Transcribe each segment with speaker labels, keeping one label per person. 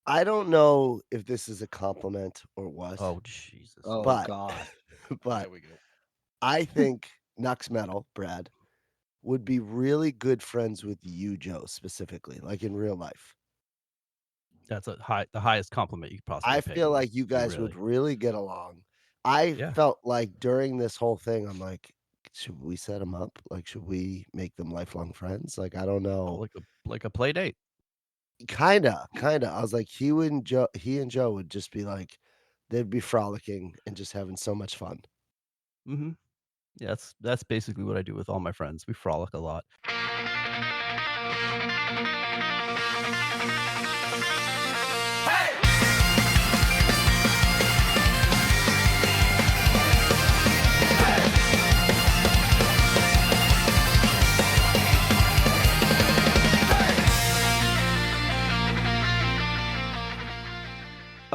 Speaker 1: I don't know if this is a compliment or what,
Speaker 2: Oh, Jesus.
Speaker 3: Oh
Speaker 1: but
Speaker 3: god.
Speaker 1: but
Speaker 2: There we go.
Speaker 1: I think Nux Metal, Brad, would be really good friends with you, Joe, specifically, like in real life.
Speaker 2: That's the highest compliment you could
Speaker 1: I
Speaker 2: possibly pay
Speaker 1: feel
Speaker 2: me.
Speaker 1: like you
Speaker 2: You
Speaker 1: guys would
Speaker 2: really
Speaker 1: really get along. I
Speaker 2: Yeah.
Speaker 1: felt like during this whole thing, I'm like, "Should we set them up? Like, should we make them lifelong friends?" Like, I don't
Speaker 2: Oh,
Speaker 1: know.
Speaker 2: like a play date.
Speaker 1: Kinda. I was like, he and Joe would just be like they'd be frolicking and just having so much fun.
Speaker 2: Mhm. Yeah, that's basically what I do with all my friends. We frolic a lot.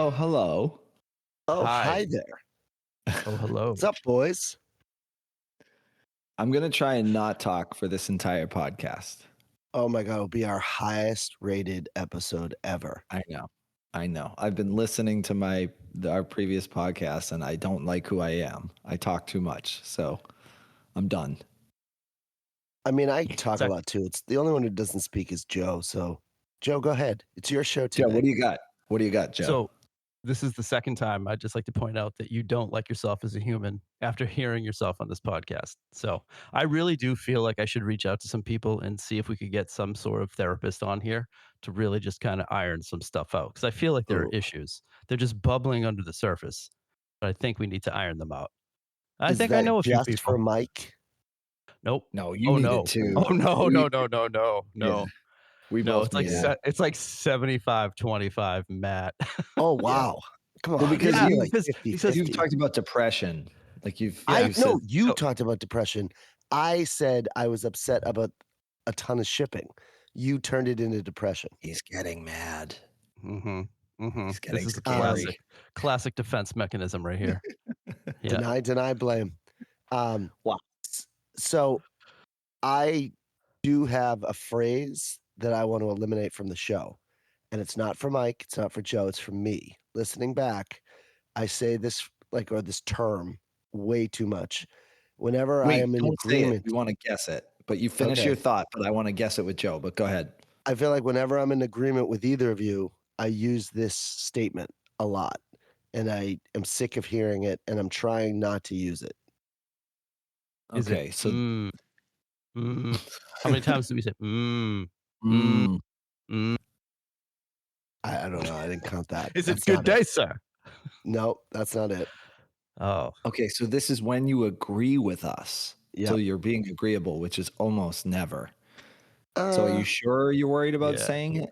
Speaker 3: Oh, hello.
Speaker 1: Oh, hi
Speaker 2: Hi.
Speaker 1: there.
Speaker 2: Oh, hello.
Speaker 1: What's up, boys?
Speaker 3: I'm gonna try and not talk for this entire podcast.
Speaker 1: Oh my god, it'll be our highest rated episode ever.
Speaker 3: I know. I know. I've been listening to our previous podcast and I don't like who I am. I talk too much. So I'm done.
Speaker 1: I mean, I talk
Speaker 2: It's
Speaker 1: a
Speaker 2: ac
Speaker 1: lot too. It's the only one who doesn't speak is Joe. So, Joe, go ahead. It's your show
Speaker 3: Joe, what
Speaker 1: today.
Speaker 3: do you got? What do you got, Joe?
Speaker 2: So, this is the second time I'd just like to point out that you don't like yourself as a human after hearing yourself on this podcast. So, I really do feel like I should reach out to some people and see if we could get some sort of therapist on here to really just kinda iron some stuff out because I feel like there are
Speaker 1: Ooh.
Speaker 2: issues. They're just bubbling under the surface, but I think we need to iron them out. I
Speaker 1: Is
Speaker 2: think I
Speaker 1: that
Speaker 2: know a few
Speaker 1: just for
Speaker 2: people.
Speaker 1: Mike?
Speaker 2: Nope.
Speaker 3: No, you
Speaker 2: Oh,
Speaker 3: need it
Speaker 2: no.
Speaker 3: too.
Speaker 2: Oh, no,
Speaker 3: We
Speaker 2: no, no, no, no,
Speaker 3: yeah,
Speaker 2: no.
Speaker 3: we
Speaker 2: No,
Speaker 3: both need it.
Speaker 2: it's like 75-25 Matt.
Speaker 1: Oh,
Speaker 3: Yeah.
Speaker 1: wow. Come
Speaker 3: Well,
Speaker 1: on. It
Speaker 3: because
Speaker 1: should
Speaker 2: Yeah,
Speaker 1: be like
Speaker 2: because
Speaker 3: you've
Speaker 1: 50-50.
Speaker 3: talked about depression. Like
Speaker 2: yeah,
Speaker 3: you've said
Speaker 1: No, you
Speaker 2: so
Speaker 1: talked about depression. I said I was upset about a ton of shipping. You turned it into depression.
Speaker 3: he's getting mad.
Speaker 2: mhm, mhm.
Speaker 3: He's
Speaker 2: This
Speaker 3: getting
Speaker 2: is a
Speaker 1: Um,
Speaker 3: scary.
Speaker 2: classic defense mechanism right here. Yeah.
Speaker 1: deny, blame. Um,
Speaker 3: Wow.
Speaker 1: s so I do have a phrase that I want to eliminate from the show, and it's not for Mike, it's not for Joe, it's for me. Listening back, I say this like or this term way too much. Whenever I
Speaker 3: Wait,
Speaker 1: am in
Speaker 3: don't say it.
Speaker 1: agreement
Speaker 3: We wanna guess it. But you finish
Speaker 1: okay.
Speaker 3: your thought, but I wanna guess it with Joe, but go ahead.
Speaker 1: I feel like whenever I'm in agreement with either of you, I use this statement a lot, and I am sick of hearing it, and I'm trying not to use it.
Speaker 2: Is it,
Speaker 3: Okay, so
Speaker 2: mm? How many times do we say, mm,
Speaker 3: mm,
Speaker 2: mm?
Speaker 1: I don't know, I didn't count that.
Speaker 2: Is it
Speaker 1: That's
Speaker 2: good
Speaker 1: not it.
Speaker 2: day, sir?
Speaker 1: No, that's not it.
Speaker 2: Oh,
Speaker 3: okay, so this is when you agree with us. So
Speaker 1: Yep.
Speaker 3: you're being agreeable, which is almost never. So are you
Speaker 1: Uh,
Speaker 3: sure you're worried about
Speaker 2: yeah,
Speaker 3: saying it?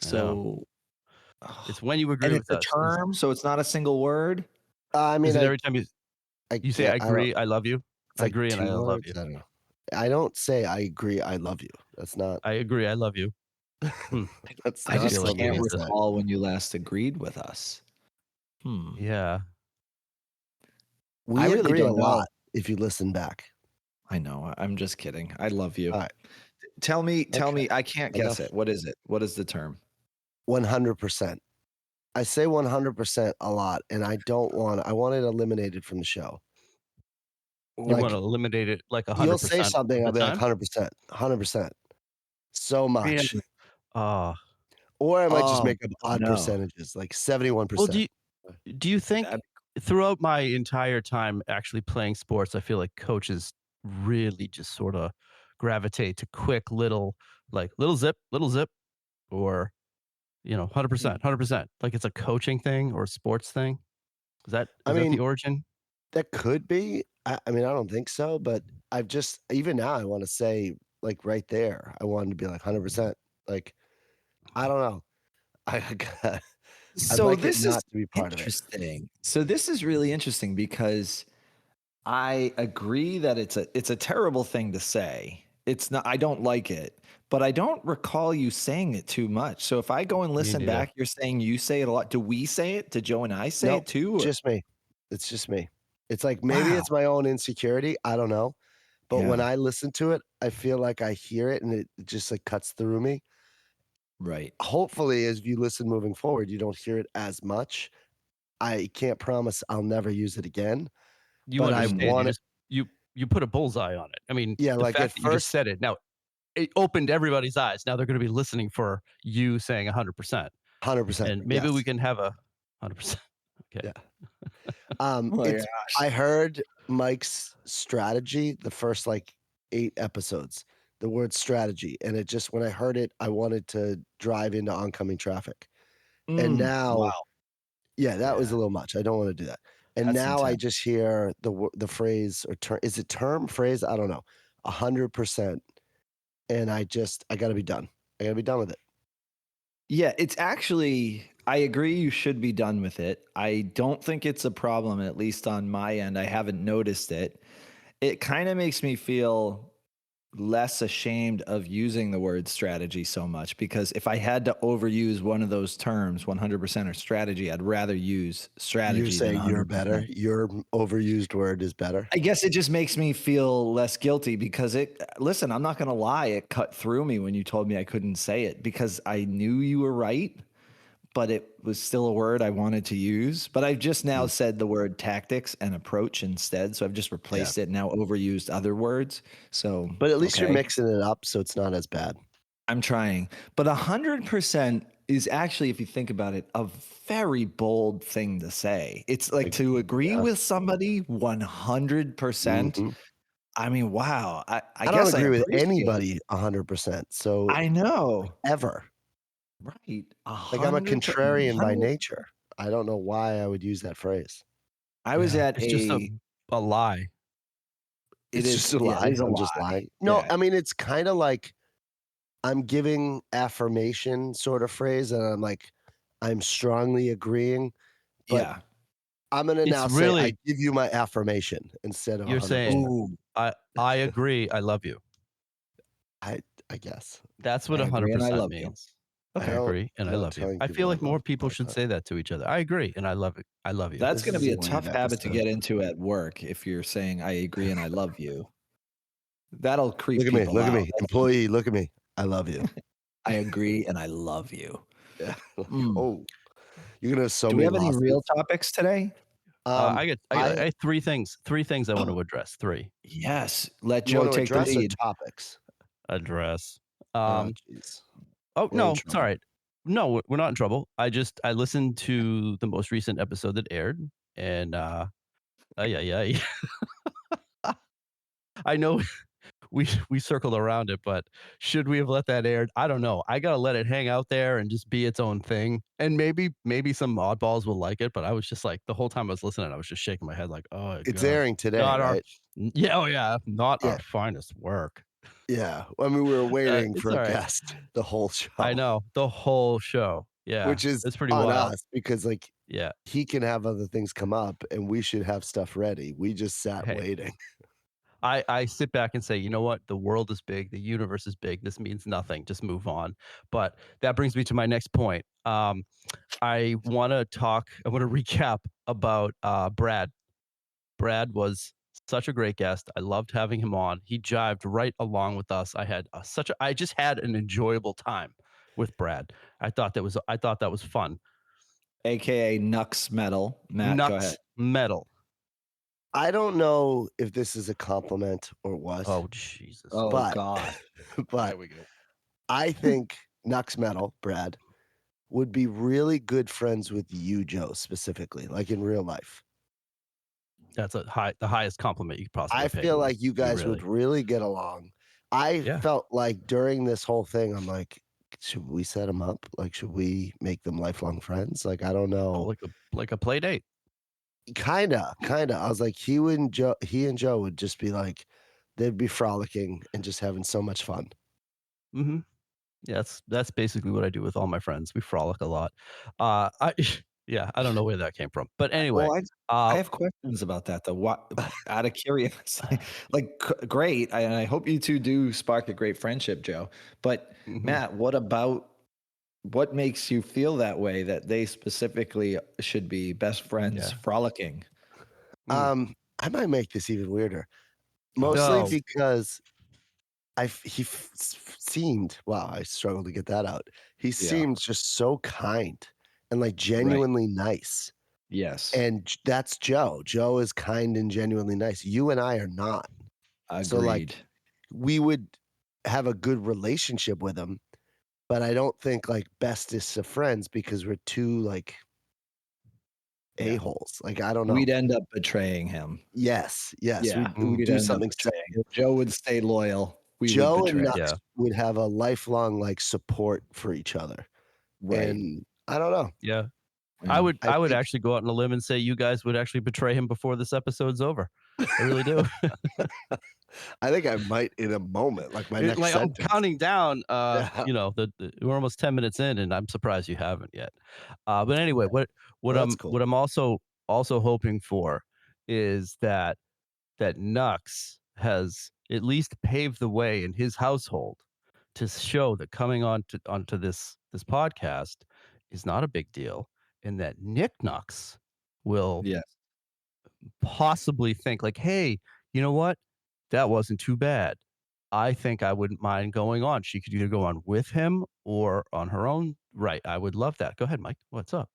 Speaker 2: I know.
Speaker 3: So
Speaker 2: It's when you
Speaker 3: and
Speaker 2: agree
Speaker 3: it's
Speaker 2: with
Speaker 3: a
Speaker 2: us.
Speaker 3: term, so it's not a single word?
Speaker 1: I
Speaker 2: Is
Speaker 1: mean,
Speaker 2: it every time
Speaker 1: I
Speaker 2: you say,
Speaker 1: can't
Speaker 2: "I
Speaker 1: I don't
Speaker 2: agree, I love you"?
Speaker 1: it's
Speaker 2: I
Speaker 1: like
Speaker 2: agree and I
Speaker 1: 2
Speaker 2: love
Speaker 1: words?
Speaker 2: you.
Speaker 1: I don't know. I don't say, "I agree, I love you." That's not
Speaker 2: I agree, I love you. Hmm,
Speaker 1: that's
Speaker 3: I
Speaker 2: I
Speaker 1: not
Speaker 2: feel
Speaker 3: just
Speaker 2: like we
Speaker 1: something
Speaker 3: can't
Speaker 1: I
Speaker 2: need to
Speaker 1: say.
Speaker 3: recall when you last agreed with us. Hmm.
Speaker 2: yeah.
Speaker 3: I
Speaker 1: We
Speaker 3: really
Speaker 1: agree a
Speaker 3: don't know.
Speaker 1: lot if you listen back.
Speaker 3: I know, I'm just kidding. I love you.
Speaker 1: Alright,
Speaker 3: Tell
Speaker 1: okay,
Speaker 3: me, I can't guess
Speaker 1: enough.
Speaker 3: it. What is it? What is the term?
Speaker 1: 100%. I say 100% a lot, and I want it eliminated from the show.
Speaker 2: You wanna
Speaker 1: Like,
Speaker 2: eliminate it like
Speaker 1: you'll say
Speaker 2: 100% of
Speaker 1: something, I'll
Speaker 2: the
Speaker 1: be like,
Speaker 2: time?
Speaker 1: 100%, 100%. So
Speaker 2: Man,
Speaker 1: much.
Speaker 2: ah,
Speaker 1: Or I might just
Speaker 3: Oh,
Speaker 1: make up
Speaker 3: oh,
Speaker 1: odd
Speaker 3: no.
Speaker 1: percentages, like
Speaker 2: well,
Speaker 1: 71%.
Speaker 2: do you think
Speaker 3: That
Speaker 2: throughout my entire time actually playing sports, I feel like coaches really just sorta gravitate to quick little zip, or, 100%, 100%, like it's a coaching thing or a sports thing?
Speaker 1: I
Speaker 2: Is that the
Speaker 1: mean,
Speaker 2: origin?
Speaker 1: that could be. I mean, I don't think so, but I've just even now I wanna say, like, right there, I wanted to be like 100%. Like, I don't know. I I'd
Speaker 3: So
Speaker 1: like it
Speaker 3: this is
Speaker 1: not to be part of it.
Speaker 3: interesting. So this is really interesting because I agree that it's a terrible thing to say. It's not I don't like it, but I don't recall you saying it too much. So if I go and
Speaker 2: Me
Speaker 3: listen
Speaker 2: neither.
Speaker 3: back, you're saying you say it a lot. Do we say it? Do Joe and I say
Speaker 1: Nope,
Speaker 3: it too? Or
Speaker 1: just me. It's just me. It's like maybe
Speaker 3: wow.
Speaker 1: it's my own insecurity, I don't know, but when
Speaker 3: Yeah.
Speaker 1: I listen to it, I feel like I hear it and it just, like, cuts through me,
Speaker 3: Right.
Speaker 1: Hopefully, as you listen moving forward, you don't hear it as much. I can't promise I'll never use it again,
Speaker 2: You
Speaker 1: but I
Speaker 2: understand.
Speaker 1: want it.
Speaker 2: You put a bullseye on it. I mean,
Speaker 1: Yeah,
Speaker 2: the
Speaker 1: like at
Speaker 2: fact that you just
Speaker 1: first,
Speaker 2: said it now, it opened everybody's eyes. Now they're going to be listening for you saying 100%,
Speaker 1: 100%.
Speaker 2: and maybe we
Speaker 1: Yes.
Speaker 2: can have a 100%. Okay.
Speaker 1: Yeah.
Speaker 3: Oh my
Speaker 1: It's
Speaker 3: gosh.
Speaker 1: I heard Mike's strategy the first like 8 episodes, the word strategy, and it just when I heard it, I wanted to drive into oncoming traffic. And now,
Speaker 3: Wow.
Speaker 1: yeah, that was
Speaker 3: Yeah.
Speaker 1: a little much. I don't wanna do that. And
Speaker 3: That's
Speaker 1: now I
Speaker 3: intense.
Speaker 1: just hear the phrase or term. Is it term, phrase? I don't know. 100%, and I gotta be done. I gotta be done with it.
Speaker 3: Yeah, it's actually, I agree you should be done with it. I don't think it's a problem, at least on my end. I haven't noticed it. It kind of makes me feel less ashamed of using the word strategy so much because if I had to overuse one of those terms, 100% or strategy, I'd rather use
Speaker 1: You're
Speaker 3: strategy than
Speaker 1: saying you're
Speaker 3: 100%.
Speaker 1: better? Your overused word is better?
Speaker 3: I guess it just makes me feel less guilty because listen, I'm not going to lie. It cut through me when you told me I couldn't say it because I knew you were right, but it was still a word I wanted to use. But I've just now
Speaker 1: Mm,
Speaker 3: said the word tactics and approach instead. So I've just
Speaker 1: yeah.
Speaker 3: replaced it, now overused other words. So,
Speaker 1: But at least you're
Speaker 3: okay,
Speaker 1: mixing it up so it's not as bad.
Speaker 3: I'm trying. But 100% is actually, if you think about it, a very bold thing to say. It's like
Speaker 1: Like,
Speaker 3: to agree
Speaker 1: yeah.
Speaker 3: with somebody 100%.
Speaker 1: Mhm.
Speaker 3: I mean, wow. I
Speaker 1: I don't
Speaker 3: guess I
Speaker 1: agree with
Speaker 3: appreciate it.
Speaker 1: anybody 100%, so
Speaker 3: I know.
Speaker 1: ever.
Speaker 3: Right.
Speaker 1: Like, I'm a contrarian by
Speaker 3: 100.
Speaker 1: nature. I don't know why I would use that phrase.
Speaker 3: I was
Speaker 2: Yeah.
Speaker 3: at
Speaker 2: It's just a lie.
Speaker 3: it
Speaker 1: It's
Speaker 3: is,
Speaker 1: just a
Speaker 3: yeah, it
Speaker 1: lie.
Speaker 3: is a
Speaker 1: I'm just
Speaker 3: lie.
Speaker 1: lying. No,
Speaker 3: Yeah.
Speaker 1: I mean, it's kinda like I'm giving affirmation sort of phrase, and I'm like, I'm strongly agreeing, but
Speaker 3: Yeah.
Speaker 1: I'm gonna
Speaker 2: It's
Speaker 1: now say, "I
Speaker 2: really
Speaker 1: give you my affirmation," instead of
Speaker 2: you're saying,
Speaker 1: 100%.
Speaker 3: Ooh,
Speaker 2: I agree, I love you.
Speaker 1: I I guess.
Speaker 2: That's what
Speaker 3: I agree and I
Speaker 2: 100%
Speaker 3: love you.
Speaker 2: means. I
Speaker 1: I
Speaker 3: Okay.
Speaker 1: don't
Speaker 2: agree and I
Speaker 1: go
Speaker 2: love you.
Speaker 1: telling
Speaker 2: I
Speaker 1: people
Speaker 2: feel
Speaker 1: I
Speaker 2: like
Speaker 1: love
Speaker 2: more
Speaker 1: them all
Speaker 2: people
Speaker 1: the
Speaker 2: should
Speaker 1: time.
Speaker 2: say that to each other. I agree and I love it. I love you.
Speaker 3: That's
Speaker 1: This
Speaker 3: going to
Speaker 1: is
Speaker 3: be
Speaker 1: a
Speaker 3: a tough
Speaker 1: weird
Speaker 3: habit to
Speaker 1: episode.
Speaker 3: get into at work if you're saying I agree and I love you. That'll creep people
Speaker 1: Look at
Speaker 3: out.
Speaker 1: me, employee, look at me. I love you.
Speaker 3: I agree and I love you.
Speaker 1: Yeah. Like,
Speaker 3: Mm.
Speaker 1: oh, you're gonna have so
Speaker 3: Do we
Speaker 1: many
Speaker 3: have any real
Speaker 1: lawsuits.
Speaker 3: topics today?
Speaker 1: I
Speaker 2: I had 3 things I want
Speaker 3: Oh,
Speaker 2: to address. 3.
Speaker 3: yes. Let
Speaker 1: you
Speaker 3: Joe
Speaker 1: want to
Speaker 3: take the
Speaker 1: address or
Speaker 3: lead.
Speaker 1: topics?
Speaker 2: Address.
Speaker 1: Oh,
Speaker 2: Um,
Speaker 1: jeez.
Speaker 2: oh,
Speaker 1: We're in
Speaker 2: no, it's
Speaker 1: trouble.
Speaker 2: alright. No, we're not in trouble. I listened to the most recent episode that aired and, ay, ay, ay. I know we circled around it, but should we have let that air? I don't know. I gotta let it hang out there and just be its own thing. And maybe some oddballs will like it, but I was just like the whole time I was listening, I was just shaking my head like, oh
Speaker 1: It's
Speaker 2: god,
Speaker 1: airing today,
Speaker 2: not our
Speaker 1: right?
Speaker 2: yeah, oh yeah, not
Speaker 1: Yeah.
Speaker 2: our finest work.
Speaker 1: Yeah. I mean, we were waiting
Speaker 2: It's
Speaker 1: for a
Speaker 2: all right.
Speaker 1: guest the whole
Speaker 2: I
Speaker 1: show,
Speaker 2: know the whole show. Yeah,
Speaker 1: which is
Speaker 2: it's pretty
Speaker 1: on
Speaker 2: wild.
Speaker 1: us because, like,
Speaker 2: Yeah.
Speaker 1: he can have other things come up and we should have stuff ready. We just sat
Speaker 2: Hey,
Speaker 1: waiting.
Speaker 2: I sit back and say, you know what? The world is big. The universe is big. This means nothing. Just move on. But that brings me to my next point. I want to talk. I want to recap about Brad. Brad was such a great guest. I loved having him on. He jived right along with us. I had I just had an enjoyable time with Brad. I thought that was fun.
Speaker 3: AKA Nux Metal. Matt, go ahead.
Speaker 2: Nux metal.
Speaker 1: I don't know if this is a compliment or what,
Speaker 2: Oh Jesus.
Speaker 3: Oh
Speaker 1: but
Speaker 3: God.
Speaker 1: but
Speaker 2: There we go.
Speaker 1: I think Nux Metal, Brad, would be really good friends with you, Joe, specifically, like in real life.
Speaker 2: That's the highest compliment you could
Speaker 1: I
Speaker 2: possibly pay
Speaker 1: feel
Speaker 2: anyone.
Speaker 1: like you
Speaker 2: You
Speaker 1: guys would
Speaker 2: really.
Speaker 1: really get along. I
Speaker 2: Yeah.
Speaker 1: felt like during this whole thing, I'm like, should we set them up? Like, should we make them lifelong friends? Like, I don't
Speaker 2: Oh,
Speaker 1: know.
Speaker 2: like a play date.
Speaker 1: Kinda. I was like, he and Joe would just be like, they'd be frolicking and just having so much fun.
Speaker 2: Mhm. Yeah, that's basically what I do with all my friends. We frolic a lot. I yeah, I don't know where that came from. But anyway,
Speaker 3: Well, I
Speaker 2: uh
Speaker 3: have questions about that though. What, out of curiosity, like great. And I hope you two do spark a great friendship, Joe. But
Speaker 2: mhm,
Speaker 3: Matt, what makes you feel that way that they specifically should be best friends
Speaker 2: yeah.
Speaker 3: frolicking?
Speaker 2: Mm.
Speaker 1: I might make this even weirder,
Speaker 3: Oh,
Speaker 1: mostly
Speaker 2: No.
Speaker 3: please.
Speaker 1: because seemed wow, I struggled to get that out. He seems just so kind and like
Speaker 3: Right.
Speaker 1: genuinely nice.
Speaker 3: Yes.
Speaker 1: And that's Joe. Joe is kind and genuinely nice. You and I are not. So like
Speaker 3: Agreed.
Speaker 1: we would have a good relationship with him, but I don't think like bestest of friends because we're two like
Speaker 3: Yeah.
Speaker 1: a-holes. Like I don't know.
Speaker 3: We'd end up betraying him.
Speaker 1: Yes,
Speaker 3: Yeah,
Speaker 1: we'd
Speaker 3: we'd
Speaker 1: do
Speaker 3: end up
Speaker 1: something
Speaker 3: betraying
Speaker 1: similar.
Speaker 3: him. Joe would stay loyal. We would
Speaker 1: Joe and
Speaker 3: betray.
Speaker 1: Nux
Speaker 2: Yeah.
Speaker 1: would have a lifelong like support for each other.
Speaker 3: Right.
Speaker 1: And I don't know.
Speaker 2: Yeah.
Speaker 3: Yeah.
Speaker 1: I
Speaker 2: I would
Speaker 1: think
Speaker 2: actually go out on a limb and say you guys would actually betray him before this episode's over. I really do.
Speaker 1: I think I might in a moment, like my
Speaker 2: It,
Speaker 1: next
Speaker 2: like I'm
Speaker 1: sentence.
Speaker 2: counting down.
Speaker 1: Yeah.
Speaker 2: We're almost 10 minutes in, and I'm surprised you haven't yet. But anyway,
Speaker 1: Well, that's cool.
Speaker 2: what I'm also hoping for is that Nux has at least paved the way in his household to show that coming onto this podcast is not a big deal, and that Nick Nux will
Speaker 3: Yes.
Speaker 2: possibly think like, "Hey, you know what? That wasn't too bad. I think I wouldn't mind going on." She could either go on with him or on her own right. I would love that. Go ahead, Mike. What's up?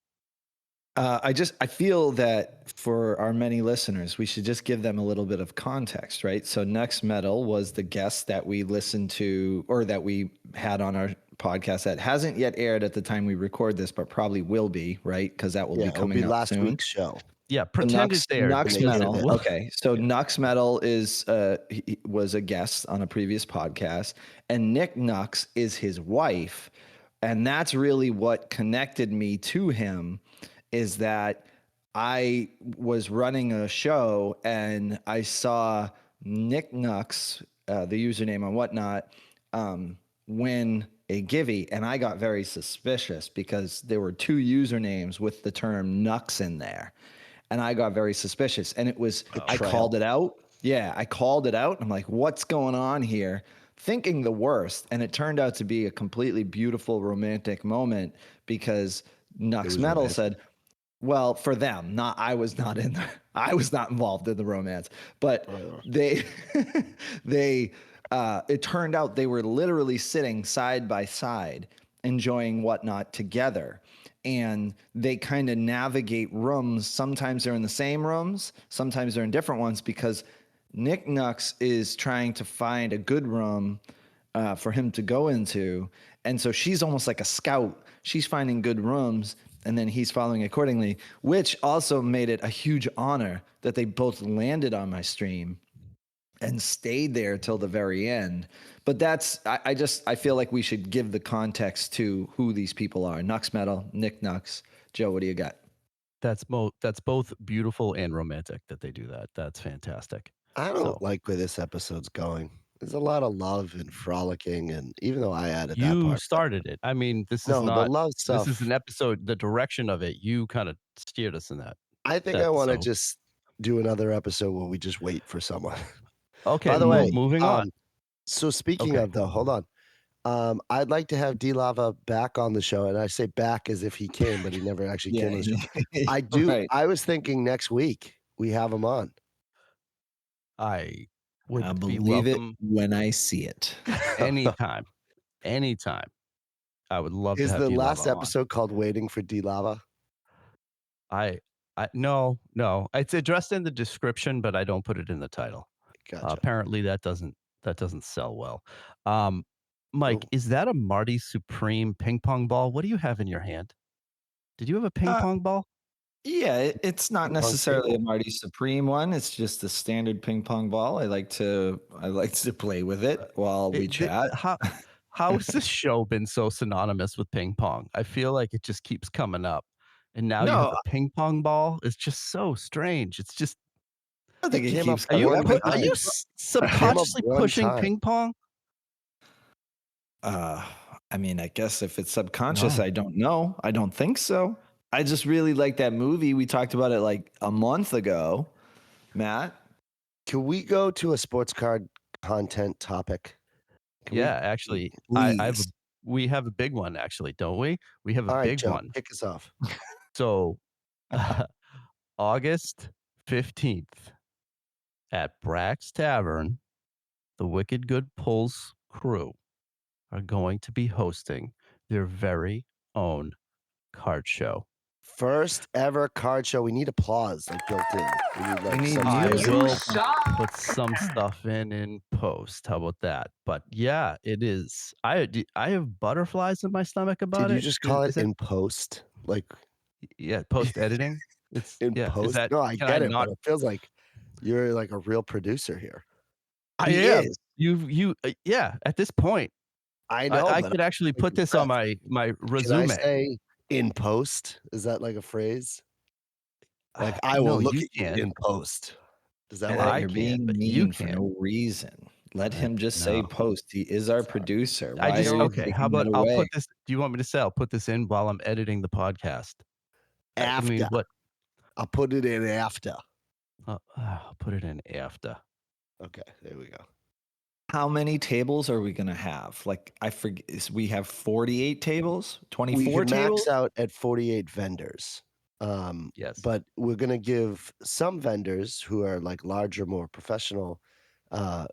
Speaker 3: I feel that for our many listeners, we should just give them a little bit of context, right? So Next Metal was the guest that we listened to or that we had on our podcast that hasn't yet aired at the time we record this, but probably will be, right? Because that will
Speaker 1: Yeah,
Speaker 3: be
Speaker 1: it'll be
Speaker 3: coming up
Speaker 1: last
Speaker 3: soon.
Speaker 1: week's show.
Speaker 2: Yeah,
Speaker 3: So
Speaker 2: pretend it's aired
Speaker 3: Nux
Speaker 1: because
Speaker 3: Metal.
Speaker 1: it-
Speaker 3: Okay, so
Speaker 2: yeah.
Speaker 3: Nux Metal is he was a guest on a previous podcast, and Nick Nux is his wife, and that's really what connected me to him. Is that I was running a show and I saw Nick Nux, the username and whatnot, win a Givey, and I got very suspicious because there were two usernames with the term Nux in there, and I got very suspicious. And it was I
Speaker 1: Betrayal.
Speaker 3: called it out. Yeah, I called it out. I'm like, what's going on here? Thinking the worst, and it turned out to be a completely beautiful romantic moment because Nux
Speaker 1: was
Speaker 3: Metal
Speaker 1: romantic.
Speaker 3: said, well, for them, not I was not in the I was not involved in the romance, but they they it turned out they were literally sitting side by side enjoying whatnot together, and they kind of navigate rooms. Sometimes they're in the same rooms, sometimes they're in different ones because Nick Nux is trying to find a good room for him to go into. And so she's almost like a scout. She's finding good rooms and then he's following accordingly, which also made it a huge honor that they both landed on my stream and stayed there till the very end. But I feel like we should give the context to who these people are. Nux Metal, Nick Nux. Joe, what do you got?
Speaker 2: That's both beautiful and romantic that they do that. That's fantastic.
Speaker 1: I don't
Speaker 2: So
Speaker 1: like where this episode's going. There's a lot of love and frolicking, and even though I added that
Speaker 2: you
Speaker 1: part, but
Speaker 2: started it. I mean,
Speaker 1: no, the love
Speaker 2: this is
Speaker 1: stuff.
Speaker 2: an episode, the direction of it, you kind of steered us in that.
Speaker 1: I think I want to
Speaker 2: So
Speaker 1: just do another episode where we just wait for someone.
Speaker 2: okay,
Speaker 1: By the way,
Speaker 2: moving on.
Speaker 1: so speaking
Speaker 2: Okay.
Speaker 1: of though, hold on. I'd like to have D Lava back on the show, and I say back as if he came, but he never actually came on the show. I do.
Speaker 3: Right.
Speaker 1: I was thinking next week we have him on.
Speaker 2: I
Speaker 3: I
Speaker 2: would be
Speaker 3: believe it
Speaker 2: welcome
Speaker 3: when I see it.
Speaker 2: anytime. Anytime. I would love to
Speaker 1: Is
Speaker 2: have
Speaker 1: the
Speaker 2: D Lava
Speaker 1: last
Speaker 2: on.
Speaker 1: episode called "Waiting for D Lava"?
Speaker 2: No. It's addressed in the description, but I don't put it in the title.
Speaker 1: Gotcha.
Speaker 2: Apparently that doesn't sell well. Um,
Speaker 1: Oh,
Speaker 2: Mike, is that a Marty Supreme ping pong ball? What do you have in your hand? Did you have a ping
Speaker 3: Uh,
Speaker 2: pong ball?
Speaker 3: Yeah, it's not
Speaker 1: ping pong
Speaker 3: necessarily a
Speaker 1: table.
Speaker 3: Marty Supreme one. It's just a standard ping pong ball. I like to play with it while we
Speaker 2: It,
Speaker 3: chat.
Speaker 2: how has this show been so synonymous with ping pong? I feel like it just keeps coming up. And now you have
Speaker 3: No,
Speaker 2: a ping pong ball. It's just so strange. It's just
Speaker 3: I don't think
Speaker 1: It
Speaker 3: it
Speaker 1: came up
Speaker 3: keeps
Speaker 2: are
Speaker 3: coming
Speaker 2: you
Speaker 1: one
Speaker 3: up.
Speaker 2: are you
Speaker 1: time. It came up
Speaker 2: subconsciously
Speaker 1: one
Speaker 2: pushing
Speaker 1: time.
Speaker 2: ping pong?
Speaker 3: Uh, I mean, I guess if it's subconscious,
Speaker 2: No.
Speaker 3: I don't know. I don't think so. I just really like that movie. We talked about it like a month ago, Matt.
Speaker 1: Can we go to a sports card content topic? Can
Speaker 2: Yeah, actually, I have a
Speaker 3: Please.
Speaker 2: we have a big one actually, don't we? We have a
Speaker 1: All right,
Speaker 2: big
Speaker 1: Joe,
Speaker 2: one.
Speaker 1: kick us off.
Speaker 2: So, August 15th at Brack's Tavern, the Wicked Good Pulls crew are going to be hosting their very own card show.
Speaker 1: First ever card show. We need applause like built in. We need like
Speaker 3: need
Speaker 1: some
Speaker 2: I
Speaker 3: music.
Speaker 2: will put some stuff in post. How about that? But yeah, it is. I have butterflies in my stomach about
Speaker 1: Did you
Speaker 2: it.
Speaker 1: just call it
Speaker 2: Is that
Speaker 1: in post? Like
Speaker 2: yeah, post editing? It's
Speaker 1: in
Speaker 2: yeah. Is
Speaker 1: post?
Speaker 2: that
Speaker 1: No, I
Speaker 2: can I
Speaker 1: get it,
Speaker 2: not?
Speaker 1: but it feels like you're like a real producer here.
Speaker 2: I
Speaker 3: He
Speaker 2: am.
Speaker 3: is.
Speaker 2: You yeah. At this point,
Speaker 1: I know,
Speaker 2: I
Speaker 1: but
Speaker 2: could actually
Speaker 1: I'm
Speaker 2: put this on
Speaker 1: impressed.
Speaker 2: my
Speaker 1: Can I
Speaker 2: resume.
Speaker 1: say in post? Is that like a phrase? Like I will
Speaker 2: No,
Speaker 1: look
Speaker 2: you
Speaker 1: at you
Speaker 2: can.
Speaker 1: in post. Does that
Speaker 3: Ed,
Speaker 1: work?
Speaker 2: I
Speaker 3: you're
Speaker 2: can,
Speaker 3: being
Speaker 2: but you
Speaker 3: mean for
Speaker 2: can't.
Speaker 3: no reason. Let him just say
Speaker 2: No.
Speaker 3: post. He is our
Speaker 1: Sorry.
Speaker 3: producer.
Speaker 2: I
Speaker 3: Why
Speaker 2: just
Speaker 3: are you
Speaker 2: okay. How
Speaker 3: taking that
Speaker 2: about I'll
Speaker 3: away?
Speaker 2: put this? Do you want me to say I'll put this in while I'm editing the podcast? I mean,
Speaker 1: After.
Speaker 2: what?
Speaker 1: I'll put it in after.
Speaker 2: I'll put it in after.
Speaker 1: Okay, there we go.
Speaker 3: How many tables are we going to have? Like, I forget. We have 48 tables,
Speaker 1: We
Speaker 3: 24
Speaker 1: can
Speaker 3: tables.
Speaker 1: max out at 48 vendors.
Speaker 2: Yes.
Speaker 1: But we're gonna give some vendors who are like larger, more professional,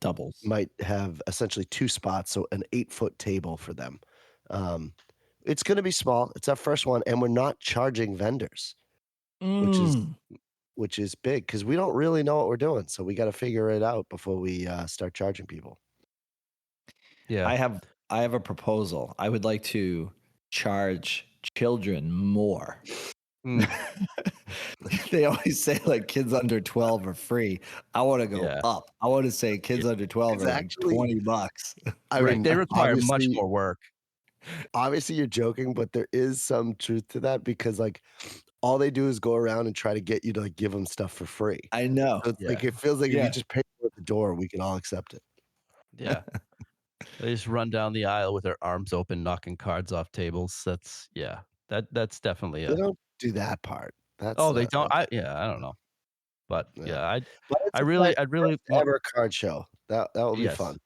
Speaker 3: Doubles.
Speaker 1: might have essentially 2 spots, so an 8-foot table for them. It's gonna be small. It's our first one, and we're not charging vendors, which is
Speaker 3: Mm.
Speaker 1: which is big because we don't really know what we're doing. So we got to figure it out before we start charging people.
Speaker 2: Yeah.
Speaker 3: I have a proposal. I would like to charge children more.
Speaker 2: Mm,
Speaker 3: They always say like kids under 12 are free. I want to go
Speaker 2: yeah.
Speaker 3: up. I want to say kids under 12
Speaker 1: It's
Speaker 3: are like
Speaker 1: actually,
Speaker 3: $20.
Speaker 1: I
Speaker 2: Right.
Speaker 1: mean,
Speaker 2: They require much
Speaker 1: obviously,
Speaker 2: more work.
Speaker 1: obviously you're joking, but there is some truth to that because like all they do is go around and try to get you to like give them stuff for free.
Speaker 3: I know.
Speaker 1: So it's like
Speaker 2: Yeah.
Speaker 1: it feels like if
Speaker 3: Yeah.
Speaker 1: you just pay at the door, we can all accept it.
Speaker 2: Yeah. They just run down the aisle with their arms open, knocking cards off tables. That's yeah. That's definitely
Speaker 1: They
Speaker 2: a.
Speaker 1: don't do that part. That's
Speaker 2: Oh, they don't.
Speaker 1: that's
Speaker 2: I don't know, but
Speaker 1: yeah.
Speaker 2: yeah.
Speaker 1: But it's exciting.
Speaker 2: I'd really
Speaker 1: First
Speaker 2: want.
Speaker 1: ever card show. That will be
Speaker 2: Yes.
Speaker 1: fun.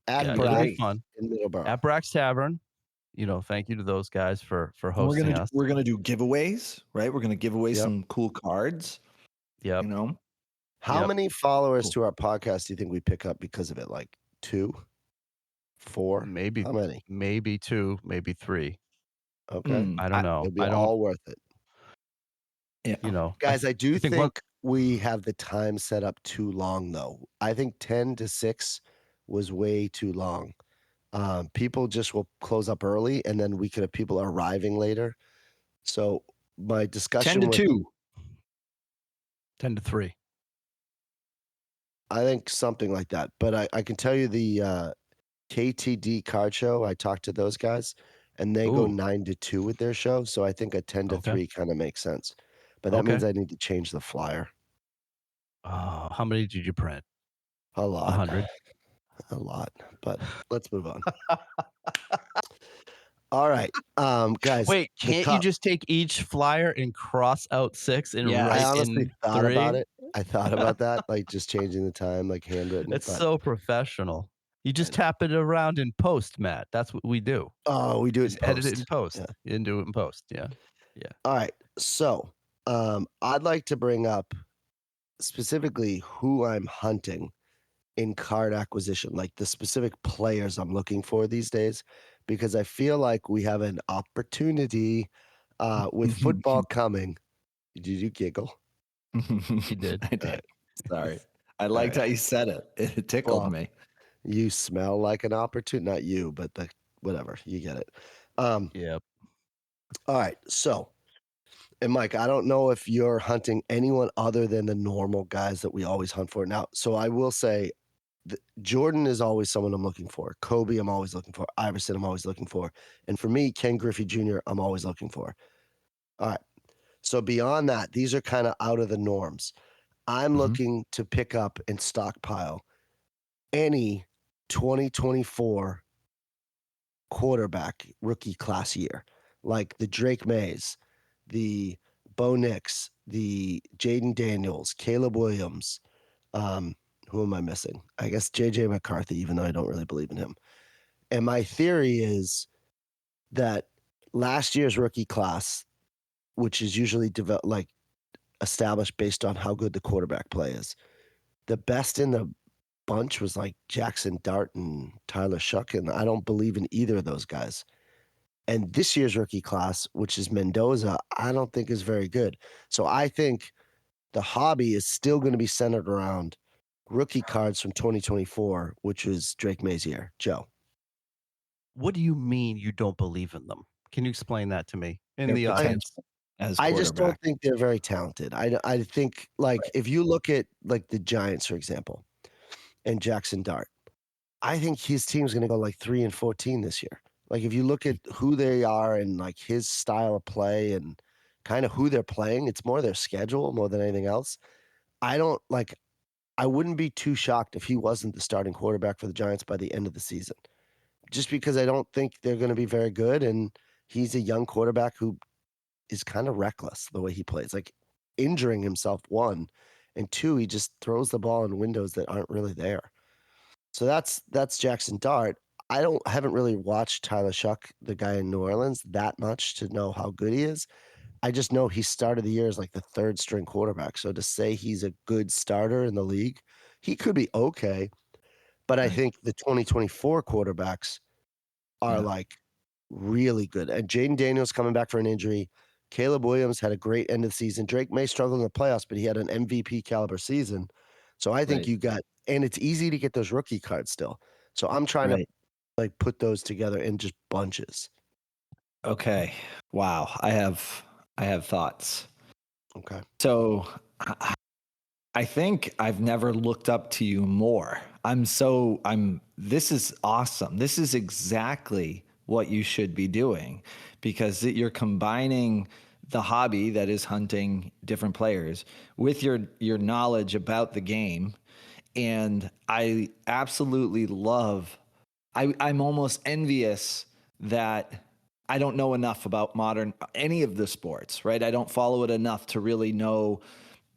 Speaker 1: At
Speaker 2: Yeah. It'll be
Speaker 1: Brack
Speaker 3: Great.
Speaker 2: fun
Speaker 1: in Middleborough.
Speaker 2: at Brack's Tavern. Thank you to those guys for
Speaker 3: And
Speaker 2: hosting us.
Speaker 3: we're gonna do giveaways, right? We're gonna give away
Speaker 1: Yep.
Speaker 3: some cool cards.
Speaker 2: Yep.
Speaker 3: You know,
Speaker 1: How
Speaker 2: Yep.
Speaker 1: many followers
Speaker 3: Cool.
Speaker 1: to our podcast do you think we pick up because of it? Like 2, 4?
Speaker 2: Maybe
Speaker 1: How many?
Speaker 2: 2, maybe 3.
Speaker 1: Okay.
Speaker 2: I don't know.
Speaker 1: It'll be
Speaker 2: I don't.
Speaker 1: all worth it.
Speaker 3: Yeah.
Speaker 1: Guys, I do
Speaker 2: think one.
Speaker 1: think we have the time set up too long, though. I think 10 to 6 was way too long. People just will close up early, and then we could have people arriving later. So my
Speaker 3: 10
Speaker 1: discussion
Speaker 3: to
Speaker 1: with
Speaker 3: 2.
Speaker 2: 10 to 3.
Speaker 1: I think something like that. But I can tell you the KTD card show, I talked to those guys, and they go
Speaker 2: Ooh.
Speaker 1: 9 to 2 with their show. So I think a 10 to
Speaker 2: Okay.
Speaker 1: 3 kind of makes sense. But that
Speaker 2: Okay.
Speaker 1: means I need to change the flyer.
Speaker 2: Oh, how many did you print?
Speaker 1: A lot.
Speaker 2: 100.
Speaker 1: A lot. But let's move on. All right. Guys.
Speaker 2: Wait,
Speaker 1: the
Speaker 2: can't you
Speaker 1: cup.
Speaker 2: just take each flyer and cross out 6 and
Speaker 3: Yes.
Speaker 1: I
Speaker 2: write
Speaker 1: honestly
Speaker 2: in
Speaker 1: thought
Speaker 2: 3?
Speaker 1: about it. I thought about that, like just changing the time, like handwritten.
Speaker 2: It's
Speaker 1: But
Speaker 2: so professional. You just tap it around in post, Matt. That's what we do.
Speaker 1: oh, we do it in
Speaker 2: Just edit it in
Speaker 1: post.
Speaker 2: post
Speaker 1: Yeah.
Speaker 2: and do it in post. Yeah. Yeah.
Speaker 1: All right. So I'd like to bring up specifically who I'm hunting in card acquisition, like the specific players I'm looking for these days, because I feel like we have an opportunity with football coming. Did you giggle?
Speaker 2: He did.
Speaker 3: I did.
Speaker 1: Right.
Speaker 3: Sorry. I liked how you said it. It tickled
Speaker 1: Well,
Speaker 3: me.
Speaker 1: You smell like an opportunity. Not you, but the whatever. You get it.
Speaker 2: Yep.
Speaker 1: All right. So, and Mike, I don't know if you're hunting anyone other than the normal guys that we always hunt for. Now, so I will say Jordan is always someone I'm looking for. Kobe, I'm always looking for. Iverson, I'm always looking for. And for me, Ken Griffey Jr., I'm always looking for. All right. So beyond that, these are kind of out of the norms. I'm looking to pick up and stockpile any 2024 quarterback rookie class year, like the Drake Mays, the Bo Nix, the Jayden Daniels, Caleb Williams. Who am I missing? I guess JJ McCarthy, even though I don't really believe in him. And my theory is that last year's rookie class, which is usually established based on how good the quarterback play is, the best in the bunch was like Jackson Dart and Tyler Shuck, and I don't believe in either of those guys. And this year's rookie class, which is Mendoza, I don't think is very good. So I think the hobby is still going to be centered around rookie cards from 2024, which was Drake May's year. Joe.
Speaker 2: What do you mean you don't believe in them? Can you explain that to me in
Speaker 3: Their
Speaker 2: the audience?
Speaker 3: potential as
Speaker 1: I just don't
Speaker 3: quarterback.
Speaker 1: think they're very talented. I think, like,
Speaker 3: Right.
Speaker 1: if you look at, like, the Giants, for example, and Jackson Dart, I think his team's gonna go, like, 3-14 this year. Like, if you look at who they are and, like, his style of play and kinda who they're playing, it's more their schedule more than anything else. I don't like, I wouldn't be too shocked if he wasn't the starting quarterback for the Giants by the end of the season, just because I don't think they're gonna be very good, and he's a young quarterback who is kind of reckless the way he plays, like injuring himself, one, and two, he just throws the ball in windows that aren't really there. So that's Jackson Dart. I haven't really watched Tyler Shuck, the guy in New Orleans, that much to know how good he is. I just know he started the year as like the third string quarterback. So to say he's a good starter in the league, he could be okay. But I
Speaker 3: Right.
Speaker 1: think the 2024 quarterbacks are
Speaker 3: Yeah.
Speaker 1: like really good. And Jayden Daniels coming back for an injury. Caleb Williams had a great end of the season. Drake May struggled in the playoffs, but he had an MVP caliber season. So I think
Speaker 3: Right.
Speaker 1: you got, and it's easy to get those rookie cards still. So I'm trying to
Speaker 3: Right.
Speaker 1: like put those together in just bunches.
Speaker 3: Okay. Wow. I have thoughts.
Speaker 1: Okay.
Speaker 3: So I think I've never looked up to you more. This is awesome. This is exactly what you should be doing because you're combining the hobby that is hunting different players with your knowledge about the game. And I absolutely love, I'm almost envious that I don't know enough about any of the sports, right? I don't follow it enough to really know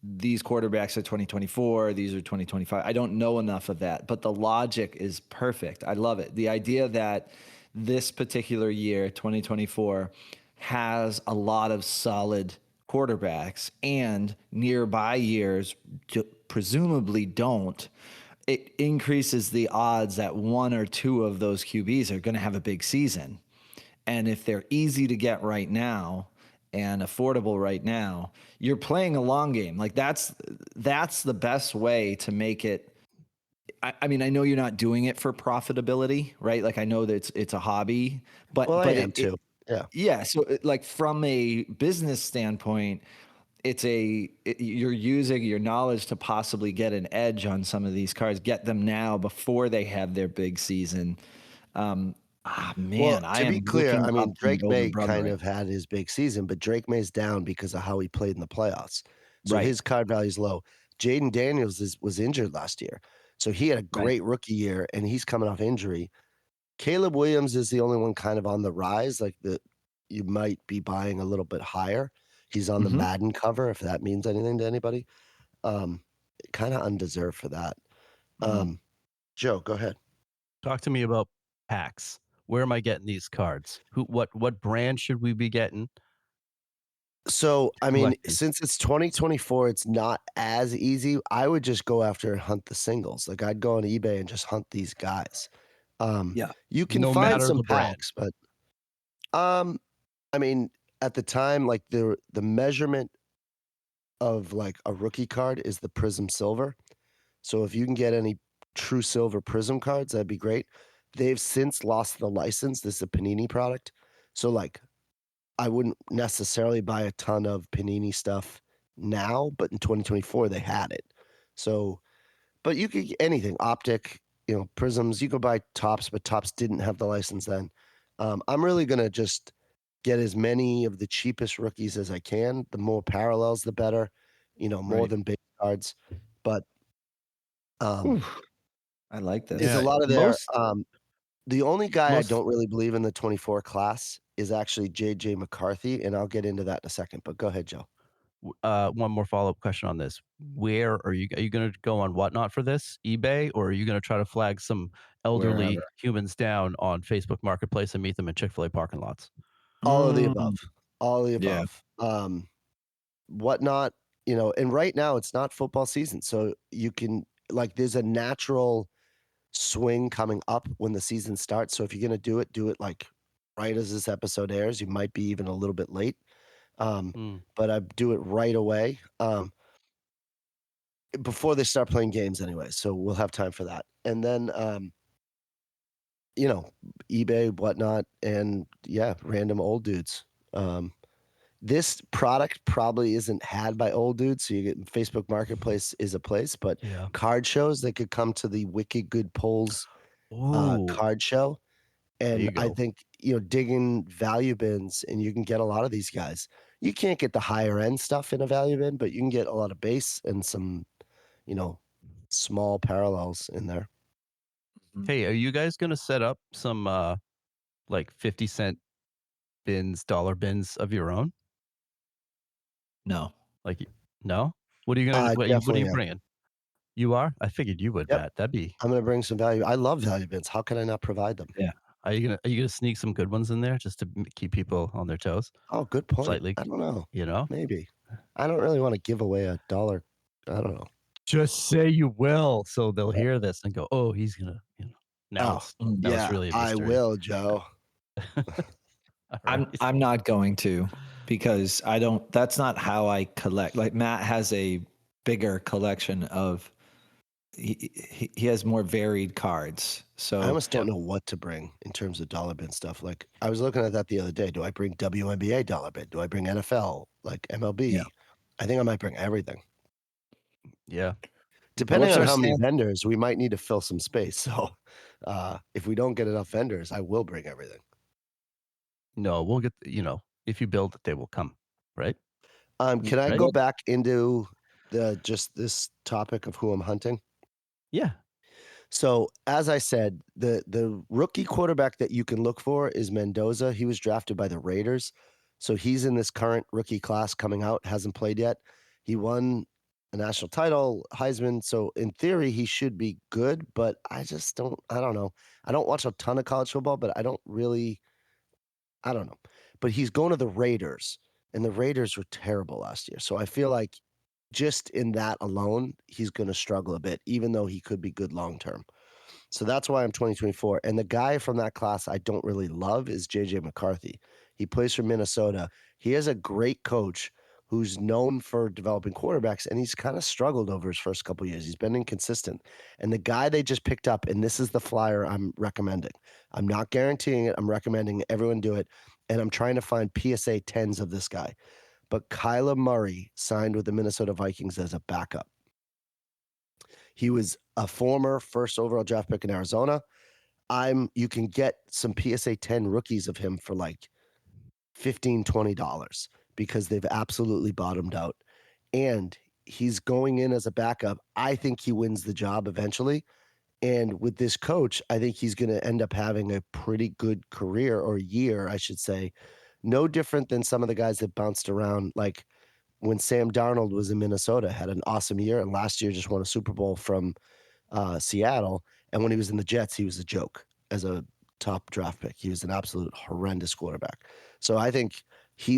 Speaker 3: these quarterbacks are 2024, these are 2025. I don't know enough of that, but the logic is perfect. I love it. The idea that this particular year, 2024, has a lot of solid quarterbacks and nearby years presumably don't, it increases the odds that one or two of those QBs are going to have a big season. And if they're easy to get right now and affordable right now, you're playing a long game. Like that's the best way to make it. I mean, I know you're not doing it for profitability, right? Like I know that it's a hobby,
Speaker 1: Well, I
Speaker 3: but
Speaker 1: am too. Yeah.
Speaker 3: yeah. So like from a business standpoint, you're using your knowledge to possibly get an edge on some of these cards, get them now before they have their big season.
Speaker 1: Well,
Speaker 3: Man, I
Speaker 1: to be
Speaker 3: am
Speaker 1: clear,
Speaker 3: looking
Speaker 1: I
Speaker 3: up
Speaker 1: mean,
Speaker 3: to my
Speaker 1: Drake
Speaker 3: older
Speaker 1: May
Speaker 3: brother
Speaker 1: kind
Speaker 3: right
Speaker 1: of had his big season, but Drake May's down because of how he played in the playoffs. So
Speaker 3: Right,
Speaker 1: his card value is low. Jaden Daniels was injured last year. So he had a
Speaker 3: right.
Speaker 1: great rookie year and he's coming off injury. Caleb Williams is the only one kind of on the rise, like the you might be buying a little bit higher. He's on the
Speaker 3: Mhm.
Speaker 1: Madden cover, if that means anything to anybody. Um, kind of undeserved for that.
Speaker 3: Mm.
Speaker 1: Joe, go ahead.
Speaker 2: Talk to me about packs. Where am I getting these cards? What brand should we be getting
Speaker 1: So,
Speaker 2: to
Speaker 1: I mean,
Speaker 2: collect these?
Speaker 1: since it's 2024, it's not as easy. I would just go after and hunt the singles. Like I'd go on eBay and just hunt these guys.
Speaker 3: Yeah.
Speaker 1: You can
Speaker 2: No
Speaker 1: find
Speaker 2: matter
Speaker 1: some
Speaker 2: the brand.
Speaker 1: packs, but um, I mean, at the time, like the measurement of like a rookie card is the Prism Silver. So if you can get any true silver Prism cards, that'd be great. They've since lost the license. This is a Panini product. So like I wouldn't necessarily buy a ton of Panini stuff now, but in 2024 they had it. So, but you could get anything, optic, prisms. You could buy tops, but tops didn't have the license then. I'm really gonna just get as many of the cheapest rookies as I can. The more parallels, the better. More
Speaker 3: Right.
Speaker 1: than big cards. But
Speaker 3: Whew,
Speaker 1: um,
Speaker 3: I like
Speaker 1: is a
Speaker 2: Yeah,
Speaker 3: this.
Speaker 1: lot of their
Speaker 2: most
Speaker 1: the only guy I
Speaker 2: most
Speaker 1: don't really believe in the 24 class is actually JJ McCarthy, and I'll get into that in a second. But go ahead, Joe.
Speaker 2: one more follow-up question on this. Where are you gonna go on Whatnot for this? eBay, or are you gonna try to flag some elderly
Speaker 3: Wherever.
Speaker 2: humans down on Facebook Marketplace and meet them in Chick-fil-A parking lots?
Speaker 1: All of the above.
Speaker 3: Mm,
Speaker 1: All of the
Speaker 3: yeah.
Speaker 1: above. Whatnot, and right now it's not football season. So you can like there's a natural swing coming up when the season starts. So if you're gonna do it like right as this episode airs. You might be even a little bit late,
Speaker 2: Mm,
Speaker 1: but I do it right away before they start playing games anyway. So we'll have time for that. And then, eBay, whatnot, and yeah, random old dudes. This product probably isn't had by old dudes, so you get Facebook Marketplace is a place, but
Speaker 2: yeah.
Speaker 1: card shows that could come to the Wicked Good Pulls
Speaker 2: Ooh,
Speaker 1: card show.
Speaker 2: there
Speaker 1: And
Speaker 2: you
Speaker 1: I
Speaker 2: go.
Speaker 1: think, digging value bins, and you can get a lot of these guys. You can't get the higher end stuff in a value bin, but you can get a lot of base and some, you know, small parallels in there.
Speaker 3: Mhm.
Speaker 2: Hey, are you guys gonna set up some like 50-cent bins, dollar bins of your own?
Speaker 3: No.
Speaker 2: Like, no? What are you gonna
Speaker 1: I
Speaker 2: what are
Speaker 1: definitely
Speaker 2: you
Speaker 1: am.
Speaker 2: bringing? You are? I figured you would,
Speaker 1: Yep.
Speaker 2: Matt. That'd be
Speaker 1: I'm gonna bring some value. I love value bins. How can I not provide them?
Speaker 3: Yeah.
Speaker 2: are you gonna sneak some good ones in there just to keep people on their toes
Speaker 1: Oh, good point.
Speaker 2: slightly,
Speaker 1: I don't know.
Speaker 2: you know?
Speaker 1: Maybe. I don't really want to give away a dollar. I don't know.
Speaker 2: Just say you will, so they'll hear this and go, "Oh, he's gonna," now
Speaker 1: Oh,
Speaker 2: it's
Speaker 3: Mm.
Speaker 2: now it's
Speaker 1: yeah,
Speaker 2: really a
Speaker 1: I
Speaker 2: mystery.
Speaker 1: will, Joe.
Speaker 2: All
Speaker 3: I'm
Speaker 2: right.
Speaker 3: I'm not going to because I don't that's not how I collect. Like Matt has a bigger collection of he has more varied cards.
Speaker 1: I
Speaker 3: So
Speaker 1: almost don't know what to bring in terms of dollar bin stuff. Like, I was looking at that the other day. Do I bring WNBA dollar bin? Do I bring NFL, like
Speaker 3: yeah.
Speaker 1: MLB? I think I might bring everything.
Speaker 2: Yeah.
Speaker 1: Depending
Speaker 3: What's
Speaker 1: on
Speaker 3: our
Speaker 1: how many
Speaker 3: stand?
Speaker 1: vendors, we might need to fill some space. So, if we don't get enough vendors, I will bring everything.
Speaker 2: No, we'll get if you build it, they will come, right?
Speaker 1: Can I
Speaker 2: Right?
Speaker 1: go back into just this topic of who I'm hunting?
Speaker 2: Yeah.
Speaker 1: So, as I said, the rookie quarterback that you can look for is Mendoza. He was drafted by the Raiders. So he's in this current rookie class coming out, hasn't played yet. He won a national title, Heisman. So in theory, he should be good, but I don't know. I don't watch a ton of college football, but I don't know. But he's going to the Raiders, and the Raiders were terrible last year. So I feel like just in that alone, he's going to struggle a bit, even though he could be good long term. So that's why I'm 2024. And the guy from that class I don't really love is JJ McCarthy. He plays for Minnesota. He has a great coach who's known for developing quarterbacks, and he's kind of struggled over his first couple years. He's been inconsistent. And the guy they just picked up, and this is the flyer I'm recommending. I'm not guaranteeing it. I'm recommending everyone do it. And I'm trying to find PSA 10s of this guy. But Kyler Murray signed with the Minnesota Vikings as a backup. He was a former first overall draft pick in Arizona. You can get some PSA 10 rookies of him for like $15-$20 because they've absolutely bottomed out. And he's going in as a backup. I think he wins the job eventually. And with this coach, I think he's going to end up having a pretty good career, or year, I should say. No different than some of the guys that bounced around. Like when Sam Darnold was in Minnesota, had an awesome year, and last year just won a Super Bowl from Seattle. And when he was in the Jets, he was a joke as a top draft pick. He was an absolute horrendous quarterback. So I think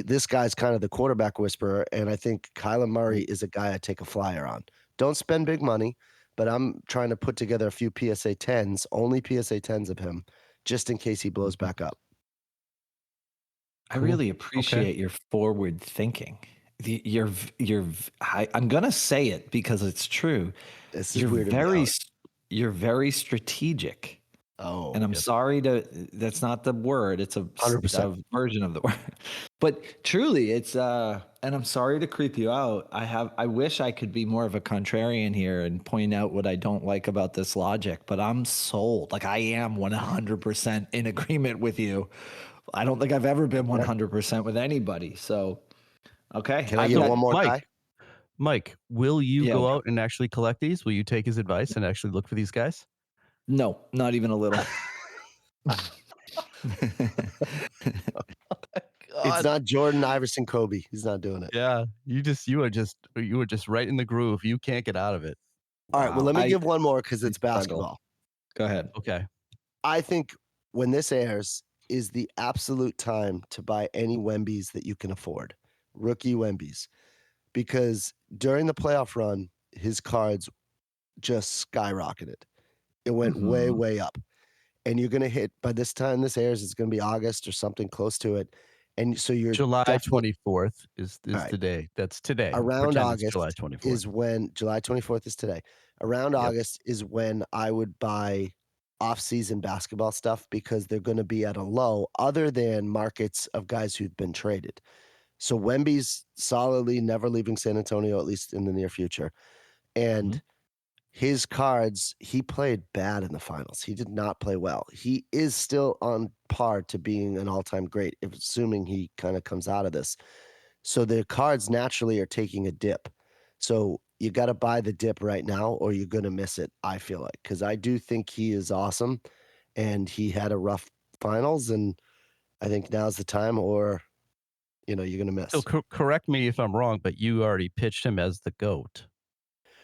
Speaker 1: this guy's kind of the quarterback whisperer, and I think Kyler Murray is a guy I take a flyer on. Don't spend big money, but I'm trying to put together a few PSA 10s, only PSA 10s of him, just in case he blows back up.
Speaker 3: I
Speaker 2: Cool.
Speaker 3: really
Speaker 2: Okay.
Speaker 3: appreciate your forward thinking. I'm gonna say it because it's true.
Speaker 1: This is weird.
Speaker 3: You're very strategic.
Speaker 1: Oh,
Speaker 3: And I'm
Speaker 2: Yep.
Speaker 3: sorry that's not the word. It's a
Speaker 1: 100%.
Speaker 3: version of the word. But truly, and I'm sorry to creep you out. I wish I could be more of a contrarian here and point out what I don't like about this logic, but I'm sold. Like I am 100% in agreement with you. I don't think I've ever been 100% with anybody. So, okay.
Speaker 1: Can I
Speaker 3: I've
Speaker 1: get
Speaker 3: got
Speaker 1: one more guy?
Speaker 2: Mike, will you
Speaker 3: Yeah.
Speaker 2: go out and actually collect these? Will you take his advice and actually look for these guys?
Speaker 3: No, not even a little.
Speaker 1: It's not Jordan, Iverson, Kobe. He's not doing it.
Speaker 2: Yeah, you were just right in the groove. You can't get out of it.
Speaker 1: All right. Well,
Speaker 2: Wow.
Speaker 1: let me give one more because
Speaker 3: I
Speaker 1: it's
Speaker 3: struggle.
Speaker 1: basketball.
Speaker 3: Go ahead.
Speaker 2: Okay.
Speaker 1: I think when this airs is the absolute time to buy any Wembys that you can afford, rookie Wembys, because during the playoff run, his cards just skyrocketed. It went way,
Speaker 3: Mhm.
Speaker 1: way up. and you're going to hit, by this time this airs, it's going to be August or something close to it. And so you're
Speaker 2: July
Speaker 1: definitely
Speaker 2: 24th is
Speaker 1: all right.
Speaker 2: today. That's today.
Speaker 1: Around
Speaker 2: Pretend it's July
Speaker 1: August
Speaker 2: 24th.
Speaker 1: is when July 24th is today. Around
Speaker 2: Yep.
Speaker 1: August is when I would buy off-season basketball stuff because they're going to be at a low other than markets of guys who've been traded. So Wemby's solidly never leaving San Antonio, at least in the near future. And
Speaker 3: Mhm.
Speaker 1: his cards, he played bad in the finals. He did not play well. He is still on par to being an all-time great, assuming he kind of comes out of this. So the cards naturally are taking a dip. So you got to buy the dip right now or you're going to miss it, I feel like, because I do think he is awesome and he had a rough finals. And I think now's the time or, you're going to miss.
Speaker 2: So correct me if I'm wrong, but you already pitched him as the GOAT.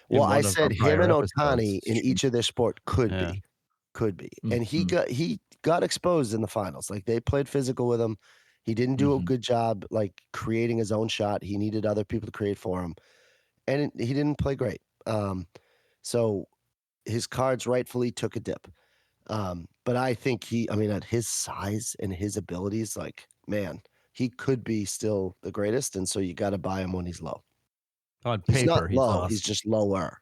Speaker 1: Well,
Speaker 2: In
Speaker 1: I
Speaker 2: one of our
Speaker 1: said him
Speaker 2: prior
Speaker 1: and
Speaker 2: episodes.
Speaker 1: Ohtani in each of their sport could
Speaker 2: Yeah.
Speaker 1: be. And
Speaker 3: Mhm.
Speaker 1: he got exposed in the finals. Like they played physical with him. He didn't do a
Speaker 3: Mhm.
Speaker 1: good job like creating his own shot. He needed other people to create for him. And he didn't play great. So his cards rightfully took a dip. But I think at his size and his abilities, like, man, he could be still the greatest. And so you got to buy him when he's low.
Speaker 2: On
Speaker 1: He's
Speaker 2: paper,
Speaker 1: not
Speaker 2: he's
Speaker 1: low. He's
Speaker 2: awesome.
Speaker 1: just lower.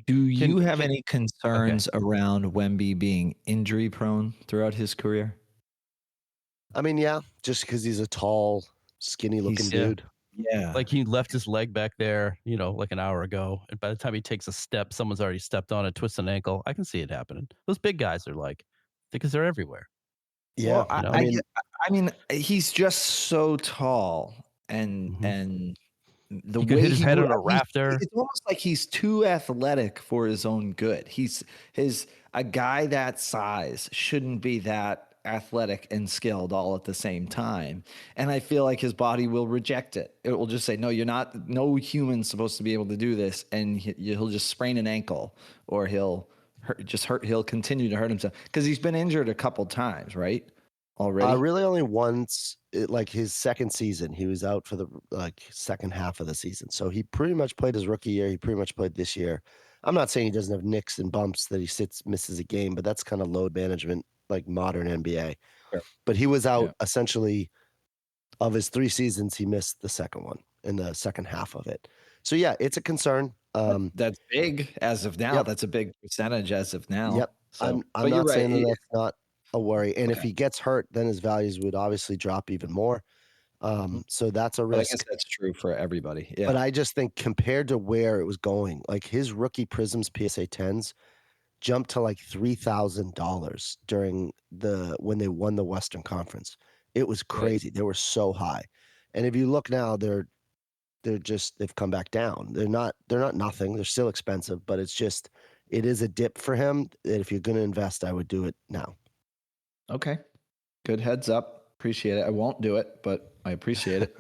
Speaker 3: Do you have
Speaker 2: Can
Speaker 3: any
Speaker 2: okay.
Speaker 3: concerns around Wemby being injury prone throughout his career?
Speaker 1: Yeah, just because he's a tall, skinny looking
Speaker 3: He's
Speaker 2: Yeah.
Speaker 1: dude.
Speaker 3: yeah.
Speaker 2: Like he left his leg back there, like an hour ago. And by the time he takes a step, someone's already stepped on it, twists an ankle. I can see it happening. Those big guys are like, because they're everywhere.
Speaker 1: Yeah.
Speaker 3: Well, I,
Speaker 2: You know?
Speaker 3: I get. I mean, he's just so tall, and
Speaker 2: Mhm.
Speaker 3: and the
Speaker 2: He could
Speaker 3: way
Speaker 2: hit his
Speaker 3: he
Speaker 2: head
Speaker 3: moves,
Speaker 2: on a rafter.
Speaker 3: it's almost like he's too athletic for his own good. A guy that size shouldn't be that athletic and skilled all at the same time. And I feel like his body will reject it. It will just say, no, you're not, no human's supposed to be able to do this. And he'll just sprain an ankle or he'll continue to hurt himself because he's been injured a couple times, right? Already.
Speaker 1: Really only once, like his second season, he was out for the second half of the season. So he pretty much played his rookie year. He pretty much played this year. I'm not saying he doesn't have nicks and bumps that he misses a game, but that's kind of load management, like modern NBA.
Speaker 3: Sure.
Speaker 1: But he was out
Speaker 3: Yeah.
Speaker 1: essentially of his 3 seasons. He missed the second one in the second half of it. So yeah, it's a concern.
Speaker 3: That's big as of now.
Speaker 1: Yep.
Speaker 3: That's a big percentage as of now.
Speaker 1: Yep.
Speaker 3: So,
Speaker 1: I'm
Speaker 3: but you're
Speaker 1: not
Speaker 3: right.
Speaker 1: saying that that's not a worry. And if
Speaker 3: Okay.
Speaker 1: he gets hurt, then his values would obviously drop even more.
Speaker 3: Mhm.
Speaker 1: So that's a
Speaker 3: But I guess
Speaker 1: risk.
Speaker 3: that's true for everybody.
Speaker 1: But
Speaker 3: Yeah.
Speaker 1: I just think compared to where it was going, like his rookie Prisms PSA 10s jumped to like $3,000 during when they won the Western Conference. It was
Speaker 3: Right.
Speaker 1: crazy. They were so high. And if you look now, they've come back down. They're not nothing. They're still expensive, but it is a dip for him. And if you're going to invest, I would do it now.
Speaker 3: Okay. Good heads up. Appreciate it. I won't do it, but I appreciate it.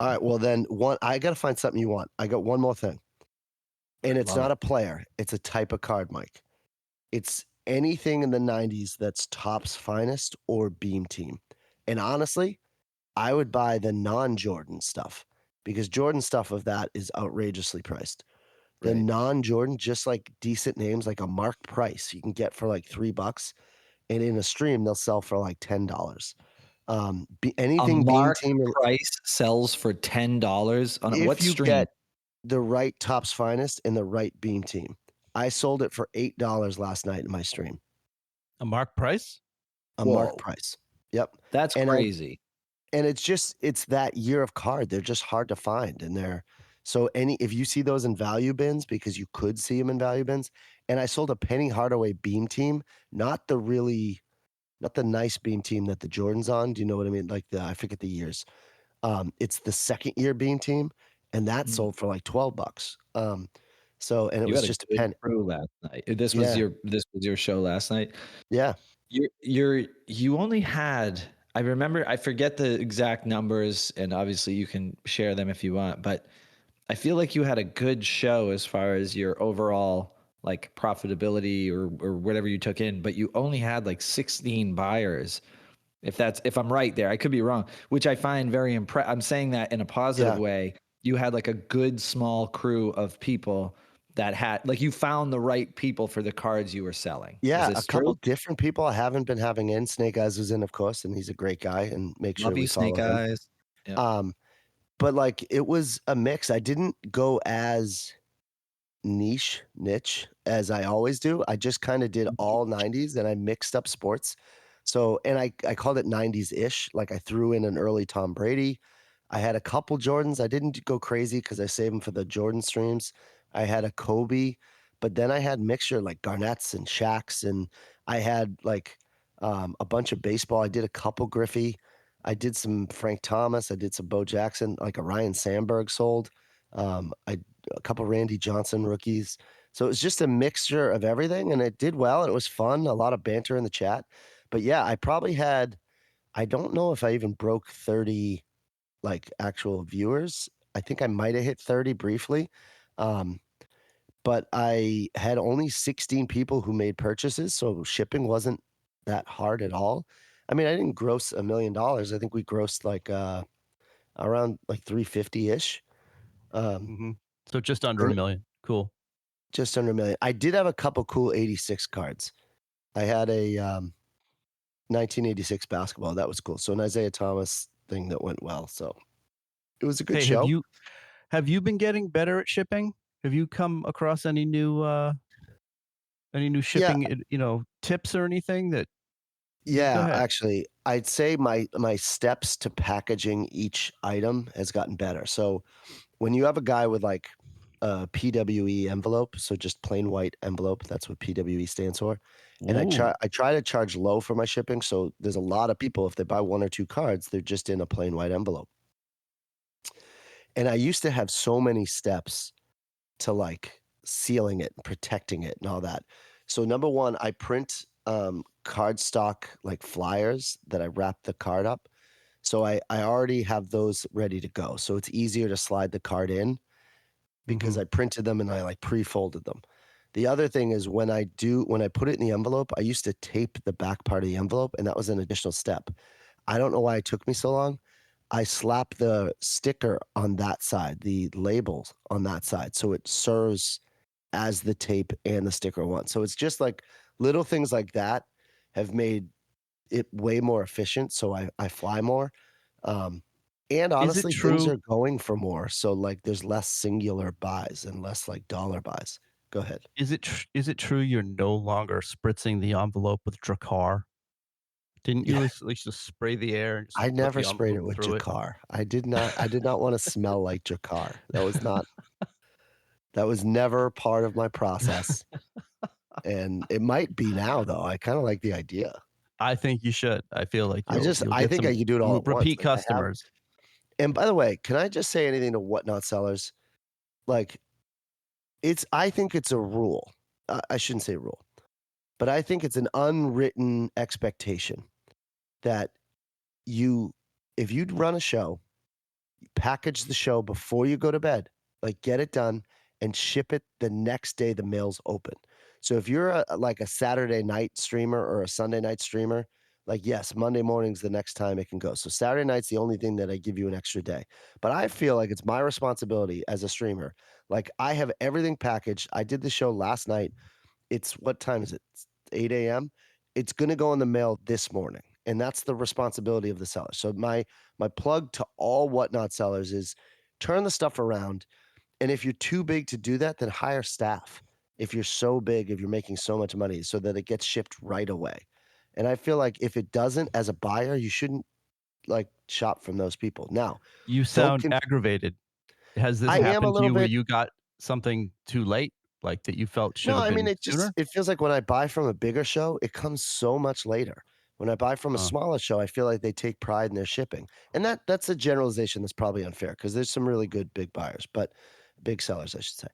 Speaker 1: All right. Well, then I got to find something you want. I got one more thing. And it's
Speaker 3: Love
Speaker 1: not
Speaker 3: it.
Speaker 1: a player. It's a type of card, Mike. It's anything in the 90s that's Topps Finest or Beam Team. And honestly, I would buy the non-Jordan stuff because Jordan stuff of that is outrageously priced. The
Speaker 3: Right.
Speaker 1: non-Jordan, just like decent names like a Mark Price, you can get for like $3. And in a stream, they'll sell for like $10.
Speaker 3: A
Speaker 1: Anything Beam
Speaker 3: Mark
Speaker 1: Team,
Speaker 3: Price sells for $10 on
Speaker 1: if
Speaker 3: what
Speaker 1: you
Speaker 3: stream?
Speaker 1: get the right Topps Finest and the right Beam Team. I sold it for $8 last night in my stream.
Speaker 2: A Mark Price?
Speaker 1: A Mark
Speaker 3: Whoa.
Speaker 1: Price. Yep.
Speaker 3: That's
Speaker 1: And
Speaker 3: crazy.
Speaker 1: it's that year of card. They're just hard to find. And if you see those in value bins, because you could see them in value bins, and I sold a Penny Hardaway Beam Team, not the nice Beam Team that the Jordan's on. Do you know what I mean? Like I forget the years. It's the second year Beam Team, and that
Speaker 3: Mm.
Speaker 1: sold for like $12. And it
Speaker 3: You
Speaker 1: was
Speaker 3: had a
Speaker 1: just a
Speaker 3: good
Speaker 1: penny.
Speaker 3: crew last night. This was
Speaker 1: Yeah.
Speaker 3: your show last night.
Speaker 1: Yeah.
Speaker 3: You only had, I remember, I forget the exact numbers, and obviously you can share them if you want, but I feel like you had a good show as far as your overall like profitability or whatever you took in, but you only had like 16 buyers. If I'm right there, I could be wrong, which I find very I'm saying that in a positive
Speaker 1: Yeah.
Speaker 3: way. You had like a good small crew of people that had like you found the right people for the cards you were selling. Is
Speaker 1: Yeah, a
Speaker 3: this
Speaker 1: couple
Speaker 3: true?
Speaker 1: different people I haven't been having in. Snake Eyes was in, of course, and he's a great guy, and make sure
Speaker 3: Love
Speaker 1: we
Speaker 3: you,
Speaker 1: follow
Speaker 3: Snake
Speaker 1: him.
Speaker 3: Eyes. Yeah.
Speaker 1: But like it was a mix. I didn't go as niche as I always do. I just kind of did all 90s and I mixed up sports. So, and I called it 90s-ish. Like I threw in an early Tom Brady. I had a couple Jordans. I didn't go crazy because I saved them for the Jordan streams. I had a Kobe, but then I had mixture like Garnett's and Shaq's, and I had like a bunch of baseball. I did a couple Griffey. I did some Frank Thomas. I did some Bo Jackson, like a Ryan Sandberg sold. I a couple Randy Johnson rookies. So it was just a mixture of everything, and it did well. And it was fun. A lot of banter in the chat. But yeah, I probably had. I don't know if I even broke 30 like actual viewers. I think I might have hit 30 briefly. Um, but I had only 16 people who made purchases, so shipping wasn't that hard at all. I mean, I didn't gross $1 million. I think we grossed like around like 350-ish. Um,
Speaker 2: So just under
Speaker 1: and
Speaker 2: $1 million. Cool.
Speaker 1: just under $1 million. I did have a couple cool 86 cards. I had a 1986 basketball. That was cool. So an Isaiah Thomas thing that went well. So it was a good
Speaker 2: Hey,
Speaker 1: show.
Speaker 2: have you been getting better at shipping? Have you come across any new
Speaker 1: Yeah,
Speaker 2: shipping, tips or anything that go
Speaker 1: yeah.
Speaker 2: ahead.
Speaker 1: Actually, I'd say my steps to packaging each item has gotten better. So when you have a guy with like a PWE envelope, so just plain white envelope, that's what PWE stands for. And
Speaker 2: Ooh.
Speaker 1: I try to charge low for my shipping. So there's a lot of people, if they buy 1 or 2 cards, they're just in a plain white envelope. And I used to have so many steps to like sealing it and protecting it and all that. So number one, I print cardstock like flyers that I wrap the card up. So I already have those ready to go. So it's easier to slide the card in because I printed them and I like pre-folded them. The other thing is when I put it in the envelope, I used to tape the back part of the envelope, and that was an additional step. I don't know why it took me so long. I slap the sticker on that side, the labels on that side, so it serves as the tape and the sticker one. So it's just like little things like that have made it way more efficient. So I fly more. And
Speaker 2: Is it
Speaker 1: honestly, things
Speaker 2: true?
Speaker 1: are going for more. So like there's less singular buys and less like dollar buys. Go ahead.
Speaker 2: Is it true you're no longer spritzing the envelope with Drakkar? Didn't you
Speaker 1: Yeah,
Speaker 2: at least just spray the air and just
Speaker 1: I
Speaker 2: put
Speaker 1: never
Speaker 2: the
Speaker 1: sprayed
Speaker 2: envelope
Speaker 1: it with
Speaker 2: through it?
Speaker 1: Jakar. I did not want to smell like Jakar. That was never part of my process. And it might be now though. I kind of like the idea.
Speaker 2: I think you should. I feel like you'll
Speaker 1: I
Speaker 2: get
Speaker 1: think I
Speaker 2: some
Speaker 1: could do it all at once.
Speaker 2: repeat
Speaker 1: Like I have.
Speaker 2: customers.
Speaker 1: And by the way, can I just say anything to whatnot sellers? Like I think it's a rule. I shouldn't say rule, but I think it's an unwritten expectation that you, if you'd run a show, package the show before you go to bed, like get it done and ship it the next day the mail's open. So if you're like a Saturday night streamer or a Sunday night streamer, like yes, Monday morning's the next time it can go. So Saturday night's the only thing that I give you an extra day. But I feel like it's my responsibility as a streamer. Like I have everything packaged. I did the show last night. It's what time is it? It's 8 a.m. It's going to go in the mail this morning. And that's the responsibility of the seller. So my plug to all whatnot sellers is turn the stuff around. And if you're too big to do that, then hire staff. If you're so big, if you're making so much money, so that it gets shipped right away. And I feel like if it doesn't, as a buyer, you shouldn't like shop from those people. Now,
Speaker 2: You
Speaker 1: don't
Speaker 2: sound aggravated. Has this
Speaker 1: I am a
Speaker 2: happened to
Speaker 1: little
Speaker 2: you where
Speaker 1: bit.
Speaker 2: you got something too late, like that you felt should
Speaker 1: No,
Speaker 2: have
Speaker 1: I mean
Speaker 2: been
Speaker 1: it just
Speaker 2: sooner?
Speaker 1: it feels like when I buy from a bigger show, it comes so much later. When I buy from a
Speaker 2: Uh,
Speaker 1: smaller show, I feel like they take pride in their shipping. And that's a generalization that's probably unfair because there's some really good big buyers, but big sellers, I should say.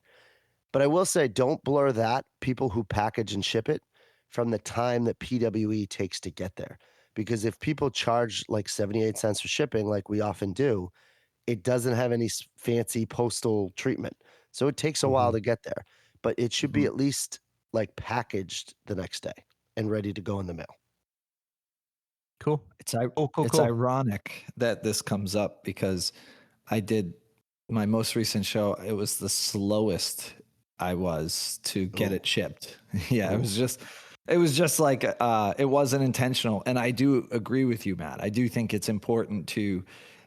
Speaker 1: But I will say, don't blur that people who package and ship it from the time that PWE takes to get there. Because if people charge like 78 cents for shipping, like we often do, it doesn't have any fancy postal treatment. So it takes a while
Speaker 2: mhm,
Speaker 1: to get there, but it should be
Speaker 2: mhm.
Speaker 1: at least like packaged the next day and ready to go in the mail.
Speaker 2: Cool.
Speaker 3: It's I it's
Speaker 2: Cool.
Speaker 3: ironic that this comes up because I did my most recent show. It was the slowest I was to get
Speaker 1: Ooh.
Speaker 3: it shipped. Yeah,
Speaker 1: Ooh.
Speaker 3: it was just like it wasn't intentional. And I do agree with you, Matt. I do think it's important to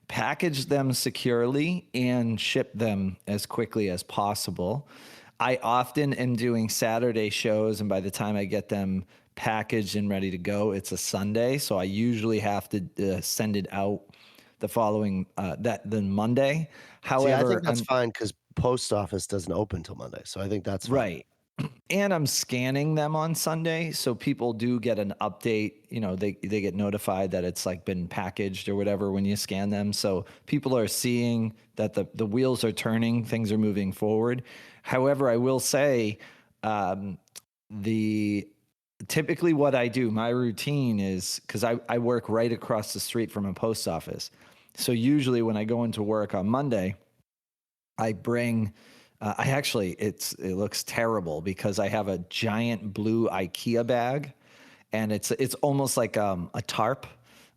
Speaker 3: package them securely and ship them as quickly as possible. I often am doing Saturday shows, and by the time I get them packaged and ready to go, it's a Sunday. So I usually have to send it out the following the Monday.
Speaker 1: See, I
Speaker 3: However,
Speaker 1: think that's fine because post office doesn't open till Monday, so I think that's fine.
Speaker 3: right. And I'm scanning them on Sunday, so people do get an update. You know, they get notified that it's like been packaged or whatever when you scan them. So people are seeing that the wheels are turning, things are moving forward. However, I will say, the typically what I do, my routine is because I work right across the street from a post office. So usually when I go into work on Monday, I bring. I actually, it looks terrible because I have a giant blue IKEA bag, and it's almost like a tarp,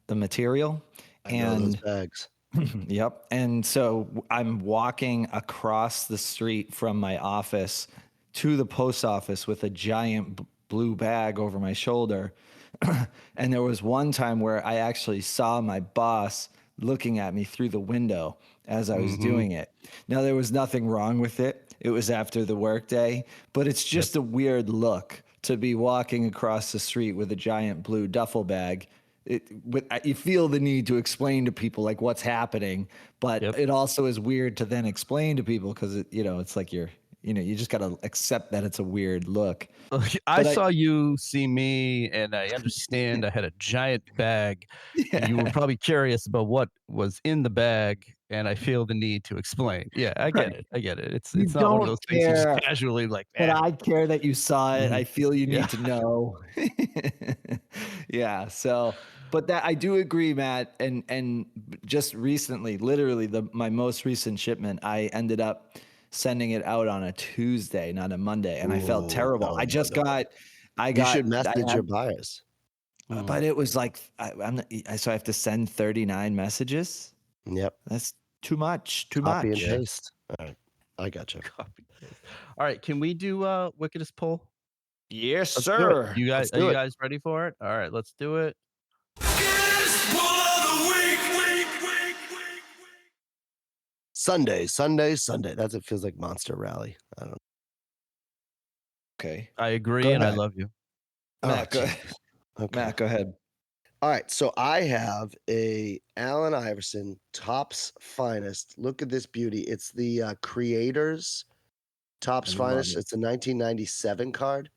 Speaker 3: the material,
Speaker 1: I know those
Speaker 3: and
Speaker 1: bags.
Speaker 3: yep. And so I'm walking across the street from my office to the post office with a giant blue bag over my shoulder. And there was one time where I actually saw my boss looking at me through the window as I was doing it. Now, there was nothing wrong with it. It was after the workday, but it's just a weird look to be walking across the street with a giant blue duffel bag. You feel the need to explain to people like what's happening, but it also is weird to then explain to people because it's like you just got to accept that it's a weird look.
Speaker 2: I
Speaker 3: But
Speaker 2: saw you see me, and I understand I had a giant bag, and you were probably curious about what was in the bag, and I feel the need to explain. Yeah, I get
Speaker 3: right.
Speaker 2: it. I get it.
Speaker 3: You
Speaker 2: It's not one of
Speaker 3: don't
Speaker 2: those things you just
Speaker 3: care,
Speaker 2: casually like,
Speaker 3: but
Speaker 2: eh.
Speaker 3: I care that you saw it. I feel you
Speaker 2: Yeah.
Speaker 3: need to know. Yeah. So, but that I do agree, Matt. And just recently, literally my most recent shipment, I ended up sending it out on a Tuesday, not a Monday, and I felt
Speaker 1: Ooh,
Speaker 3: terrible.
Speaker 1: no,
Speaker 3: I
Speaker 1: no,
Speaker 3: just
Speaker 1: no.
Speaker 3: got, I
Speaker 1: You should
Speaker 3: got, I
Speaker 1: message your
Speaker 3: had,
Speaker 1: buyers.
Speaker 3: but it was like so I have to send 39 messages.
Speaker 1: Yep.
Speaker 3: That's too much. Too
Speaker 1: Copy and
Speaker 3: much.
Speaker 2: Yeah.
Speaker 1: paste. All right. I gotcha.
Speaker 2: Copy paste. All right, can we do wickedest poll?
Speaker 3: Yes,
Speaker 1: Let's do it.
Speaker 3: sir.
Speaker 1: Let's
Speaker 2: Are
Speaker 1: do
Speaker 2: you
Speaker 1: it.
Speaker 2: guys ready for it? All right, let's do it.
Speaker 1: Sunday, Sunday, Sunday. That's it. Feels like Monster Rally. I don't know.
Speaker 3: Okay.
Speaker 2: I agree,
Speaker 3: Go
Speaker 2: and I
Speaker 3: ahead.
Speaker 2: love you.
Speaker 3: Matt, go,
Speaker 1: Jesus. Okay.
Speaker 3: Matt, go ahead.
Speaker 1: All right. So I have a Allen Iverson Topps Finest. Look at this beauty. It's the Creators Topps
Speaker 3: I love
Speaker 1: Finest.
Speaker 3: it.
Speaker 1: It's a 1997 card.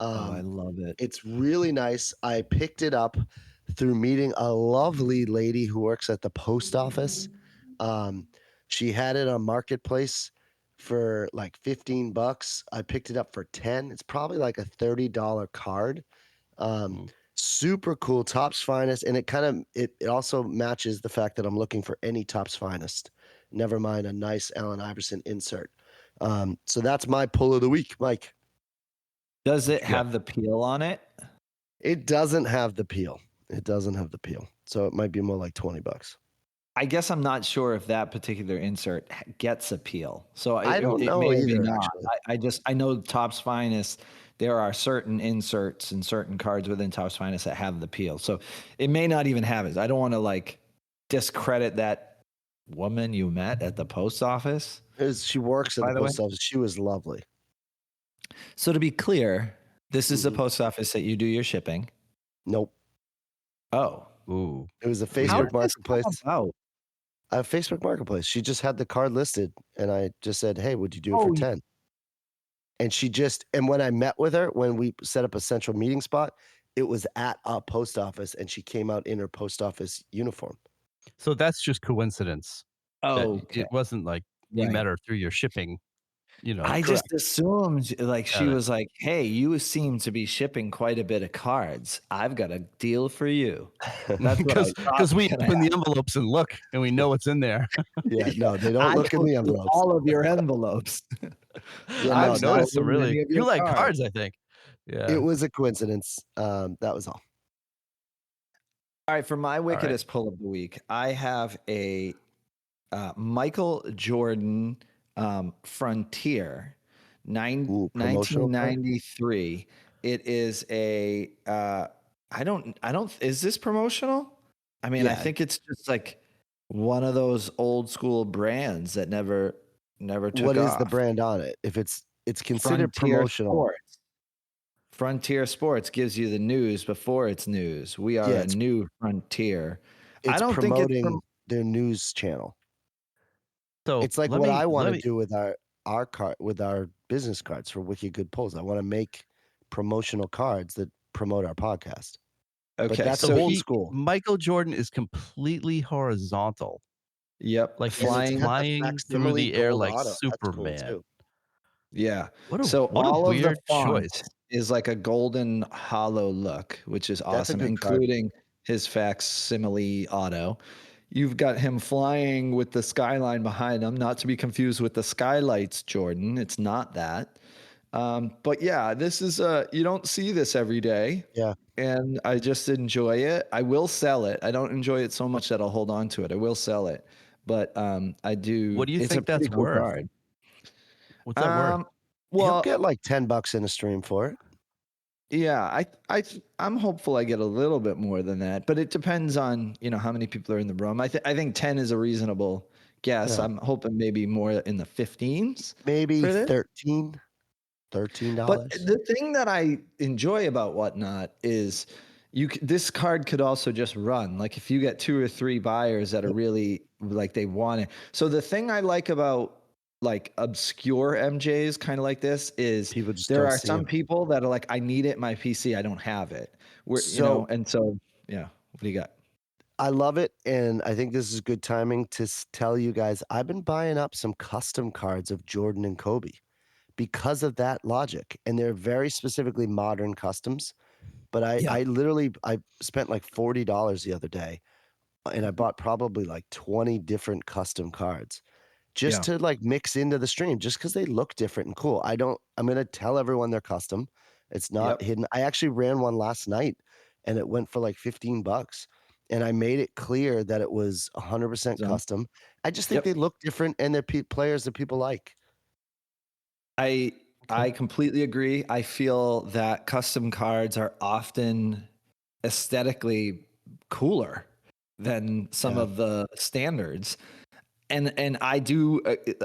Speaker 3: Oh, I love it.
Speaker 1: It's really nice. I picked it up through meeting a lovely lady who works at the post office. She had it on Marketplace for like 15 bucks. I picked it up for 10. It's probably like a $30 card.
Speaker 2: Mm.
Speaker 1: Super cool, Topps Finest, and it also matches the fact that I'm looking for any Topps Finest. Never mind a nice Allen Iverson insert. So that's my pull of the week, Mike.
Speaker 3: Does it
Speaker 2: you got?
Speaker 3: have the peel on it?
Speaker 1: It doesn't have the peel. It doesn't have the peel. So it might be more like 20 bucks.
Speaker 3: I guess I'm not sure if that particular insert gets a peel. So
Speaker 1: I don't
Speaker 3: it
Speaker 1: know
Speaker 3: may or may
Speaker 1: either,
Speaker 3: not.
Speaker 1: actually.
Speaker 3: I know Topps Finest, there are certain inserts and certain cards within Topps Finest that have the peel. So it may not even have it. I don't want to like discredit that woman you met at the post office.
Speaker 1: She works at
Speaker 3: By
Speaker 1: the
Speaker 3: the way.
Speaker 1: post office. She was lovely.
Speaker 3: So to be clear, this is the
Speaker 1: Mhm.
Speaker 3: post office that you do your shipping.
Speaker 1: Nope.
Speaker 3: Oh.
Speaker 2: Ooh.
Speaker 1: It was a
Speaker 3: How
Speaker 1: Facebook
Speaker 3: did this come
Speaker 1: Marketplace.
Speaker 3: about?
Speaker 1: Facebook Marketplace. She just had the card listed, and I just said, "Hey, would you do it for
Speaker 3: Oh,
Speaker 1: 10?" And when I met with her, when we set up a central meeting spot, it was at a post office, and she came out in her post office uniform.
Speaker 2: So that's just coincidence. That
Speaker 3: okay.
Speaker 2: it wasn't like you met
Speaker 3: Right.
Speaker 2: her through your shipping,
Speaker 3: I
Speaker 1: Correct.
Speaker 3: just assumed like she
Speaker 2: Got it.
Speaker 3: was like, "Hey, you seem to be shipping quite a bit of cards. I've got a deal for you." That's what I thought
Speaker 2: Because
Speaker 3: was
Speaker 2: we
Speaker 3: gonna
Speaker 2: open the
Speaker 3: happen.
Speaker 2: envelopes and look, and we know what's in there.
Speaker 1: Yeah,
Speaker 3: Yeah.
Speaker 1: no, they don't
Speaker 3: I
Speaker 1: look in
Speaker 3: go
Speaker 1: the
Speaker 3: through
Speaker 1: envelopes.
Speaker 3: all of your envelopes.
Speaker 1: Yeah,
Speaker 3: I'm
Speaker 1: no,
Speaker 2: I've
Speaker 1: that
Speaker 2: noticed some
Speaker 3: stolen
Speaker 2: really
Speaker 3: many of
Speaker 2: you
Speaker 3: your
Speaker 2: like
Speaker 3: cards.
Speaker 2: cards, I think.
Speaker 1: it
Speaker 2: Yeah.
Speaker 1: was a coincidence. That was all.
Speaker 3: All right, for my
Speaker 2: right.
Speaker 3: wickedest pull of the week, I have a Michael Jordan Frontier
Speaker 1: Ooh, promotional card?
Speaker 3: 1993. It is a is this promotional? I mean, I
Speaker 1: Yeah.
Speaker 3: think it's just like one of those old school brands that never took
Speaker 1: What is the
Speaker 3: off.
Speaker 1: brand on it? If it's considered
Speaker 3: Frontier
Speaker 1: promotional.
Speaker 3: Sports. Frontier Sports gives you the news before it's news. We are
Speaker 1: Yeah,
Speaker 3: a new frontier. I
Speaker 1: it's
Speaker 3: don't think it's
Speaker 1: promoting their news channel.
Speaker 2: So
Speaker 1: It's like
Speaker 2: let
Speaker 1: what
Speaker 2: me
Speaker 1: I
Speaker 2: let
Speaker 1: wanna
Speaker 2: me
Speaker 1: do with our card with our business cards for Wicked Good Polls. I wanna make promotional cards that promote our podcast. But
Speaker 3: okay.
Speaker 1: that's
Speaker 2: so
Speaker 3: So
Speaker 1: old
Speaker 2: he
Speaker 1: school,
Speaker 2: Michael Jordan is completely horizontal.
Speaker 3: yep,
Speaker 2: Like he's
Speaker 1: and it's
Speaker 3: flying.
Speaker 1: got the
Speaker 2: flying through
Speaker 1: facsimile
Speaker 2: the air
Speaker 1: gold
Speaker 2: like
Speaker 1: auto. That's cool
Speaker 2: Superman.
Speaker 1: too.
Speaker 3: Yeah.
Speaker 2: What a
Speaker 3: So
Speaker 2: what a
Speaker 3: all of the
Speaker 2: weird
Speaker 3: font
Speaker 2: choice.
Speaker 3: is like a golden hollow look, which is
Speaker 1: That's a
Speaker 3: awesome,
Speaker 1: good card.
Speaker 3: including his facsimile auto. You've got him flying with the skyline behind him, not to be confused with the skylights, Jordan. It's not that. But yeah, this is you don't see this every day.
Speaker 1: Yeah.
Speaker 3: And I just enjoy it. I will sell it. I don't enjoy it so much that I'll hold on to it. I will sell it. But I do.
Speaker 2: What do you
Speaker 3: It's a
Speaker 2: think
Speaker 3: pretty
Speaker 2: that's
Speaker 3: cool
Speaker 2: worth?
Speaker 3: card.
Speaker 2: What's that worth?
Speaker 3: Um,
Speaker 1: He'll
Speaker 3: well,
Speaker 1: get like $10 in a stream for it.
Speaker 3: yeah, I'm hopeful I get a little bit more than that, but it depends on, how many people are in the room. I think 10 is a reasonable guess.
Speaker 1: Yeah.
Speaker 3: I'm hoping maybe more in the 15s
Speaker 1: Maybe
Speaker 3: for this.
Speaker 1: $13.
Speaker 3: But the thing that I enjoy about Whatnot is this card could also just run. Like if you get 2 or 3 buyers that are
Speaker 1: Yep.
Speaker 3: really like they want it. So the thing I like about like obscure MJs kind of like this is
Speaker 1: People just
Speaker 3: there
Speaker 1: don't
Speaker 3: are
Speaker 1: see
Speaker 3: some
Speaker 1: him.
Speaker 3: people that are like, I need it in my PC, I don't have it.
Speaker 1: So
Speaker 3: And so yeah, what do you got?
Speaker 1: I love it, and I think this is good timing to tell you guys I've been buying up some custom cards of Jordan and Kobe because of that logic, and they're very specifically modern customs. But
Speaker 3: Yeah.
Speaker 1: I literally I spent like $40 the other day, and I bought probably like 20 different custom cards just
Speaker 3: Yeah.
Speaker 1: to like mix into the stream, just because they look different and cool. I'm gonna tell everyone they're custom. It's not
Speaker 3: Yep.
Speaker 1: hidden. I actually ran one last night, and it went for like $15, and I made it clear that it was 100%
Speaker 3: So,
Speaker 1: custom. I just think they
Speaker 3: yep.
Speaker 1: look different, and they're players that people like.
Speaker 3: I
Speaker 2: Okay.
Speaker 3: I completely agree. I feel that custom cards are often aesthetically cooler than some
Speaker 1: Yeah.
Speaker 3: of the standards. And I do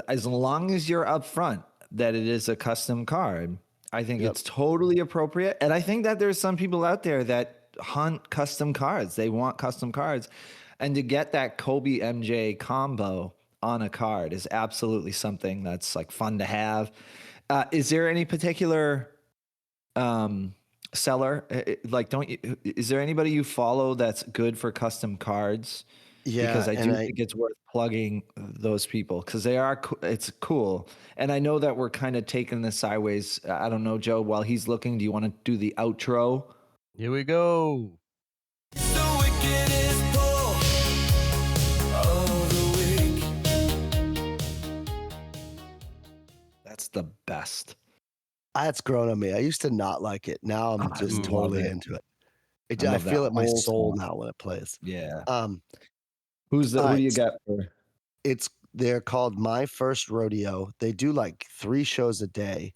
Speaker 3: as long as you're upfront that it is a custom card, I think
Speaker 1: Yep.
Speaker 3: it's totally appropriate. And I think that there's some people out there that hunt custom cards. They want custom cards. And to get that Kobe MJ combo on a card is absolutely something that's like fun to have. Is there any particular seller? Like, is there anybody you follow that's good for custom cards? Because
Speaker 1: Yeah,
Speaker 3: I
Speaker 1: and
Speaker 3: do think it's worth plugging those people because it's cool. And I know that we're kind of taking this sideways. I don't know, Joe, while he's looking, do you want to do the outro?
Speaker 2: Here we go.
Speaker 4: The wickedest pull of the week.
Speaker 3: That's the best.
Speaker 1: that's grown on me. I used to not like it. Now I'm
Speaker 3: I
Speaker 1: just
Speaker 3: love
Speaker 1: totally
Speaker 3: it.
Speaker 1: into it.
Speaker 3: I
Speaker 1: I
Speaker 3: love that
Speaker 1: feel it in my
Speaker 3: whole
Speaker 1: soul
Speaker 3: song.
Speaker 1: now when it plays.
Speaker 3: Yeah.
Speaker 1: Um,
Speaker 3: Who
Speaker 1: all
Speaker 3: do
Speaker 1: right,
Speaker 3: you got for?
Speaker 1: they're called My First Rodeo. They do like 3 shows a day,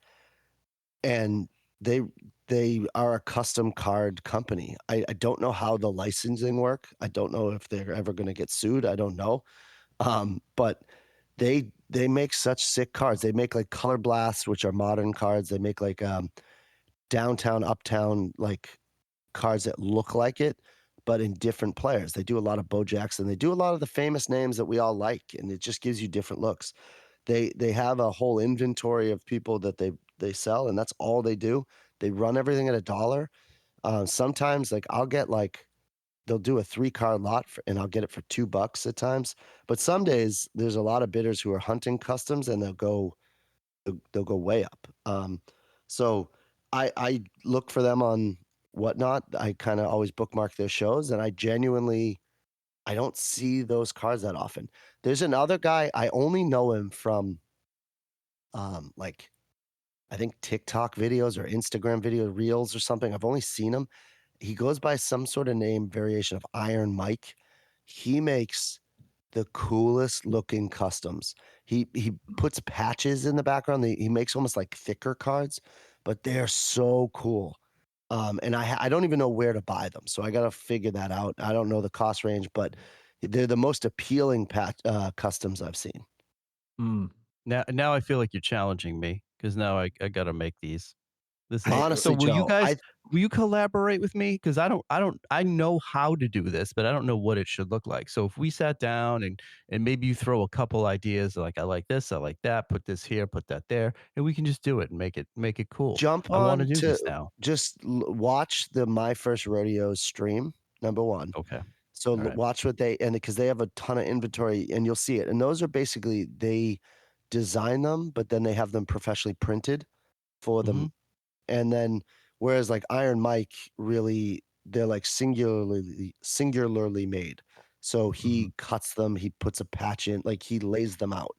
Speaker 1: and they they are a custom card company. I don't know how the licensing work. I don't know if they're ever gonna get sued. I don't know. But they make such sick cards. They make like Color Blasts, which are modern cards. They make like downtown, uptown, like cards that look like it, but in different players. They do a lot of Bo Jackson. They do a lot of the famous names that we all like, and it just gives you different looks. They have a whole inventory of people that they sell, and that's all they do. They run everything at $1. Sometimes like I'll get like they'll do a 3-card lot and I'll get it for $2 at times. But some days there's a lot of bidders who are hunting customs and they'll go way up. So I look for them on Whatnot. I kind of always bookmark their shows, and I don't see those cards that often. There's another guy I only know him from like I think TikTok videos or Instagram video reels or something. I've only seen him. He goes by some sort of name variation of Iron Mike. He makes the coolest looking customs. He puts patches in the background. He makes almost like thicker cards, but they're so cool. And I don't even know where to buy them, so I got to figure that out. I don't know the cost range, but they're the most appealing customs I've seen.
Speaker 2: Now I feel like you're challenging me because now I got to make these. This is
Speaker 1: Honestly,
Speaker 2: will you
Speaker 1: Joe,
Speaker 2: guys will you collaborate with me? Because I know how to do this, but I don't know what it should look like. So if we sat down and maybe you throw a couple ideas like I like this, I like that, put this here, put that there, and we can just do it and make it cool.
Speaker 1: jump
Speaker 2: I want to
Speaker 1: on
Speaker 2: do
Speaker 1: to
Speaker 2: this now.
Speaker 1: just watch the My First Rodeo stream, number one.
Speaker 2: Okay.
Speaker 1: So
Speaker 2: All right.
Speaker 1: watch what and because they have a ton of inventory and you'll see it. And those are basically, they design them, but then they have them professionally printed for them.
Speaker 2: Mhm.
Speaker 1: And then, whereas like Iron Mike, really, they're like singularly made. So he cuts them, he puts a patch in, like he lays them out.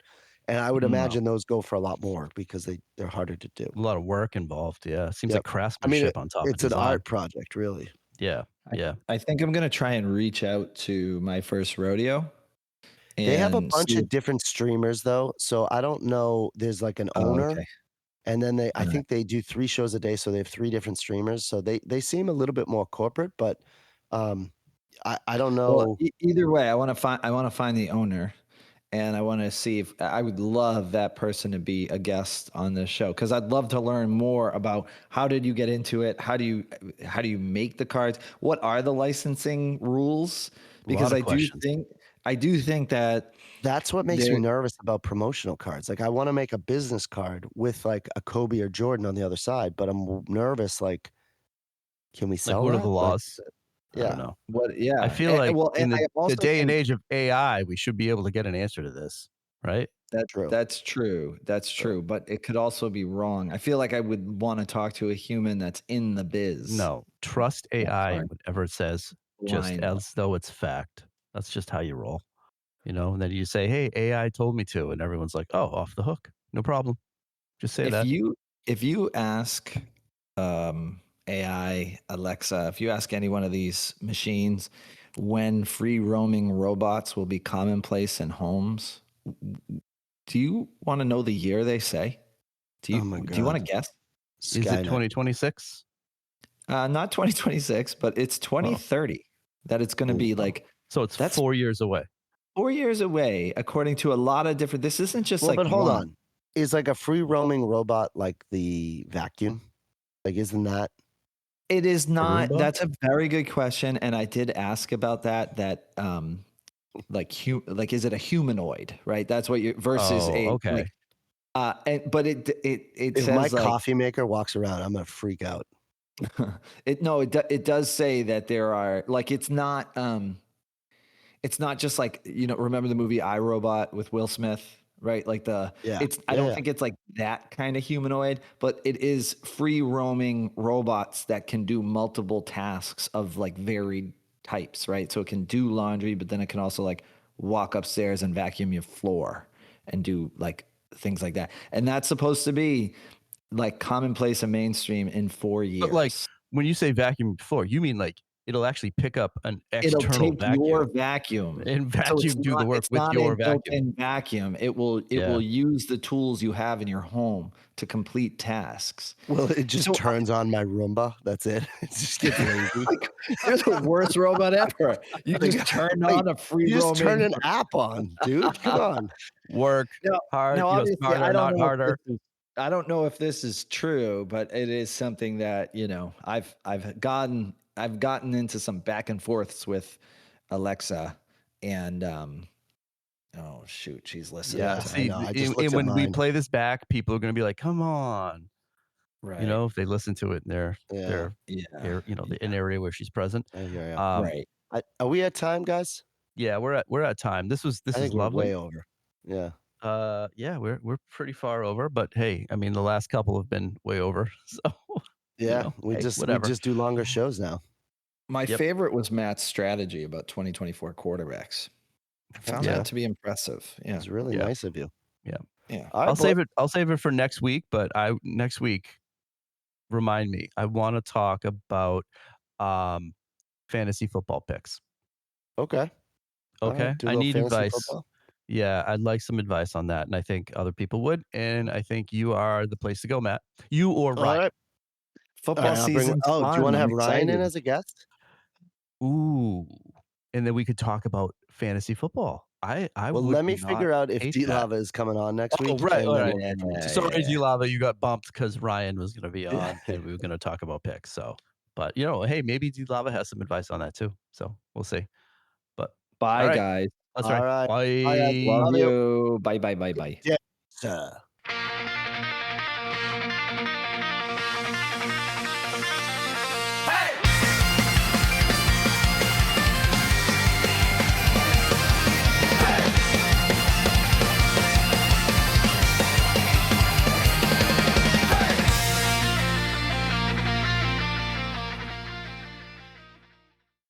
Speaker 1: And I would imagine those go for a lot more because they're harder to do.
Speaker 2: A lot of work involved. Yeah. Seems like
Speaker 1: Yep. I mean,
Speaker 2: craftsmanship on top of
Speaker 1: it's an
Speaker 2: design.
Speaker 1: art project, really.
Speaker 2: Yeah. Yeah.
Speaker 3: I think I'm gonna try and reach out to My First Rodeo.
Speaker 1: They have a
Speaker 3: And
Speaker 1: bunch
Speaker 3: see
Speaker 1: of
Speaker 3: if-
Speaker 1: different streamers though, so I don't know. There's like an owner,
Speaker 3: okay.
Speaker 1: and then I
Speaker 3: Alright.
Speaker 1: think they do 3 shows a day, so they have 3 different streamers. So they seem a little bit more corporate, but um, I don't
Speaker 3: Well,
Speaker 1: know.
Speaker 3: either way, I want to find the owner, and I want to see if I would love that person to be a guest on this show because I'd love to learn more about how did you get into it? How do you make the cards? What are the licensing rules? Because
Speaker 2: of
Speaker 3: I
Speaker 2: questions.
Speaker 3: do think that
Speaker 1: That's what makes me
Speaker 3: there
Speaker 1: nervous about promotional cards. Like I want to make a business card with like a Kobe or Jordan on the other side, but I'm nervous. Like, can we
Speaker 2: Like,
Speaker 1: sell
Speaker 2: what are the
Speaker 1: that? Like,
Speaker 2: laws? I don't
Speaker 1: yeah,
Speaker 2: know.
Speaker 3: what
Speaker 2: I
Speaker 3: yeah.
Speaker 2: feel like
Speaker 3: Well,
Speaker 2: in
Speaker 3: and I
Speaker 2: the
Speaker 3: also
Speaker 2: day and
Speaker 3: think
Speaker 2: age of AI, we should be able to get an answer to this, right?
Speaker 1: true.
Speaker 3: that's true. That's true, but it could also be wrong. I feel like I would want to talk to a human that's in the biz.
Speaker 2: No, trust AI
Speaker 3: Sorry,
Speaker 2: and whatever it says, just
Speaker 3: blind.
Speaker 2: as though it's fact. That's just how you roll, And then you say, "Hey, AI told me to," and everyone's like, "Oh, off the hook, no problem." Just say
Speaker 3: If
Speaker 2: that.
Speaker 3: you ask AI, Alexa, if you ask any one of these machines when free roaming robots will be commonplace in homes, do you want to know the year they say?
Speaker 1: Oh my
Speaker 3: Do you want to
Speaker 1: God,
Speaker 3: guess?
Speaker 2: Is it
Speaker 1: Skynet.
Speaker 2: 2026?
Speaker 3: Not 2026, but it's 2030 that it's going to be like
Speaker 2: So it's
Speaker 3: that's
Speaker 2: 4 years away.
Speaker 3: 4 years away, according to a lot of different. This isn't just
Speaker 1: Well,
Speaker 3: like
Speaker 1: but hold
Speaker 3: one.
Speaker 1: on. Is like a free roaming robot like the vacuum? Like, isn't that?
Speaker 3: It is not.
Speaker 2: Roomba?
Speaker 3: That's a very good question, and I did ask about that. Like is it a humanoid? Right. That's what you versus
Speaker 2: Oh,
Speaker 3: a
Speaker 2: okay.
Speaker 3: like. But it
Speaker 1: If my
Speaker 3: says like
Speaker 1: coffee maker walks around, I'm gonna freak out.
Speaker 3: it does say that there are like it's not just like remember the movie iRobot with Will Smith, right? Like
Speaker 1: Yeah,
Speaker 3: I
Speaker 1: yeah,
Speaker 3: don't
Speaker 1: yeah.
Speaker 3: think it's like that kind of humanoid, but it is free roaming robots that can do multiple tasks of like varied types, right? So it can do laundry, but then it can also like walk upstairs and vacuum your floor and do like things like that. And that's supposed to be like commonplace and mainstream in 4
Speaker 2: But, like,
Speaker 3: years.
Speaker 2: when you say vacuum floor, you mean, like, it'll actually pick up an
Speaker 3: It'll
Speaker 2: external
Speaker 3: take your
Speaker 2: vacuum
Speaker 3: vacuum.
Speaker 2: and
Speaker 3: So
Speaker 2: vacuum do the work
Speaker 3: it's
Speaker 2: with
Speaker 3: not a
Speaker 2: your vacuum.
Speaker 3: built-in vacuum. It will
Speaker 2: Yeah.
Speaker 3: use the tools you have in your home to complete tasks.
Speaker 1: Well, it just
Speaker 3: So
Speaker 1: turns on my Roomba. That's it. It just gets lazy.
Speaker 3: like, you're the worst robot ever. You just turned
Speaker 1: Wait,
Speaker 3: on a free
Speaker 1: you just turn
Speaker 3: roaming.
Speaker 1: an app on, dude. Come on.
Speaker 2: Work
Speaker 3: Now,
Speaker 2: hard,
Speaker 3: obviously,
Speaker 2: smarter, not harder.
Speaker 3: I don't know if this is true, but it is something that I've gotten into some back and forths with Alexa, and oh shoot, she's listening.
Speaker 2: Yeah,
Speaker 1: Yeah,
Speaker 3: to
Speaker 1: I
Speaker 3: me.
Speaker 2: see,
Speaker 1: know. I just
Speaker 2: and
Speaker 1: looked at
Speaker 2: when we
Speaker 1: mine.
Speaker 2: play this back, people are gonna be like, "Come on."
Speaker 3: Right.
Speaker 2: If they listen to it in their
Speaker 1: Yeah,
Speaker 3: Yeah.
Speaker 2: an area where she's present.
Speaker 1: I hear ya.
Speaker 3: Right.
Speaker 1: Are we at time, guys?
Speaker 2: Yeah, we're at time. This
Speaker 1: I
Speaker 2: is
Speaker 1: think we're
Speaker 2: lovely.
Speaker 1: way over. Yeah.
Speaker 2: Yeah, we're pretty far over, but hey, I mean, the last couple have been way over, so,
Speaker 1: Yeah, we
Speaker 2: whatever.
Speaker 1: just do longer shows now.
Speaker 3: My
Speaker 2: Yep.
Speaker 3: favorite was Matt's strategy about 2024 quarterbacks. I found
Speaker 2: Yeah.
Speaker 3: that to be impressive. Yeah.
Speaker 1: It's really
Speaker 2: Yeah.
Speaker 1: nice of you.
Speaker 2: Yeah.
Speaker 3: Yeah.
Speaker 1: All right,
Speaker 2: I'll save it for next week, but next week, remind me. I wanna talk about, fantasy football picks.
Speaker 1: Okay. All right,
Speaker 2: Okay,
Speaker 1: do a
Speaker 2: I
Speaker 1: little
Speaker 2: need
Speaker 1: fantasy
Speaker 2: advice.
Speaker 1: football.
Speaker 2: Yeah, I'd like some advice on that, and I think other people would, and I think you are the place to go, Matt. You or
Speaker 1: All
Speaker 2: Ryan.
Speaker 1: right. All
Speaker 3: Football
Speaker 1: right, I'll bring.
Speaker 3: season's
Speaker 1: Oh, do you
Speaker 3: fun.
Speaker 1: want to
Speaker 3: I'm
Speaker 1: have Ryan in
Speaker 3: excited.
Speaker 1: as a guest?
Speaker 2: Ooh, and then we could talk about fantasy football. I
Speaker 1: Well,
Speaker 2: would
Speaker 1: let me
Speaker 2: not
Speaker 1: figure out if
Speaker 2: hate
Speaker 1: D
Speaker 2: that.
Speaker 1: Lava is coming on next
Speaker 2: Oh,
Speaker 1: week,
Speaker 2: right,
Speaker 1: and then
Speaker 2: alright.
Speaker 1: we'll go from there.
Speaker 2: Sorry,
Speaker 3: Yeah.
Speaker 2: D-Lava, you got bumped because Ryan was gonna be
Speaker 1: Yeah.
Speaker 2: on, and we were gonna talk about picks, so but, hey, maybe D-Lava has some advice on that too, so we'll see. But,
Speaker 3: Bye,
Speaker 2: alright,
Speaker 3: guys.
Speaker 2: that's
Speaker 1: All
Speaker 2: right.
Speaker 1: right. Bye, guys.
Speaker 2: Bye.
Speaker 3: Love
Speaker 1: Love you.
Speaker 3: you. Bye, bye, bye, bye.
Speaker 1: Yeah, sir.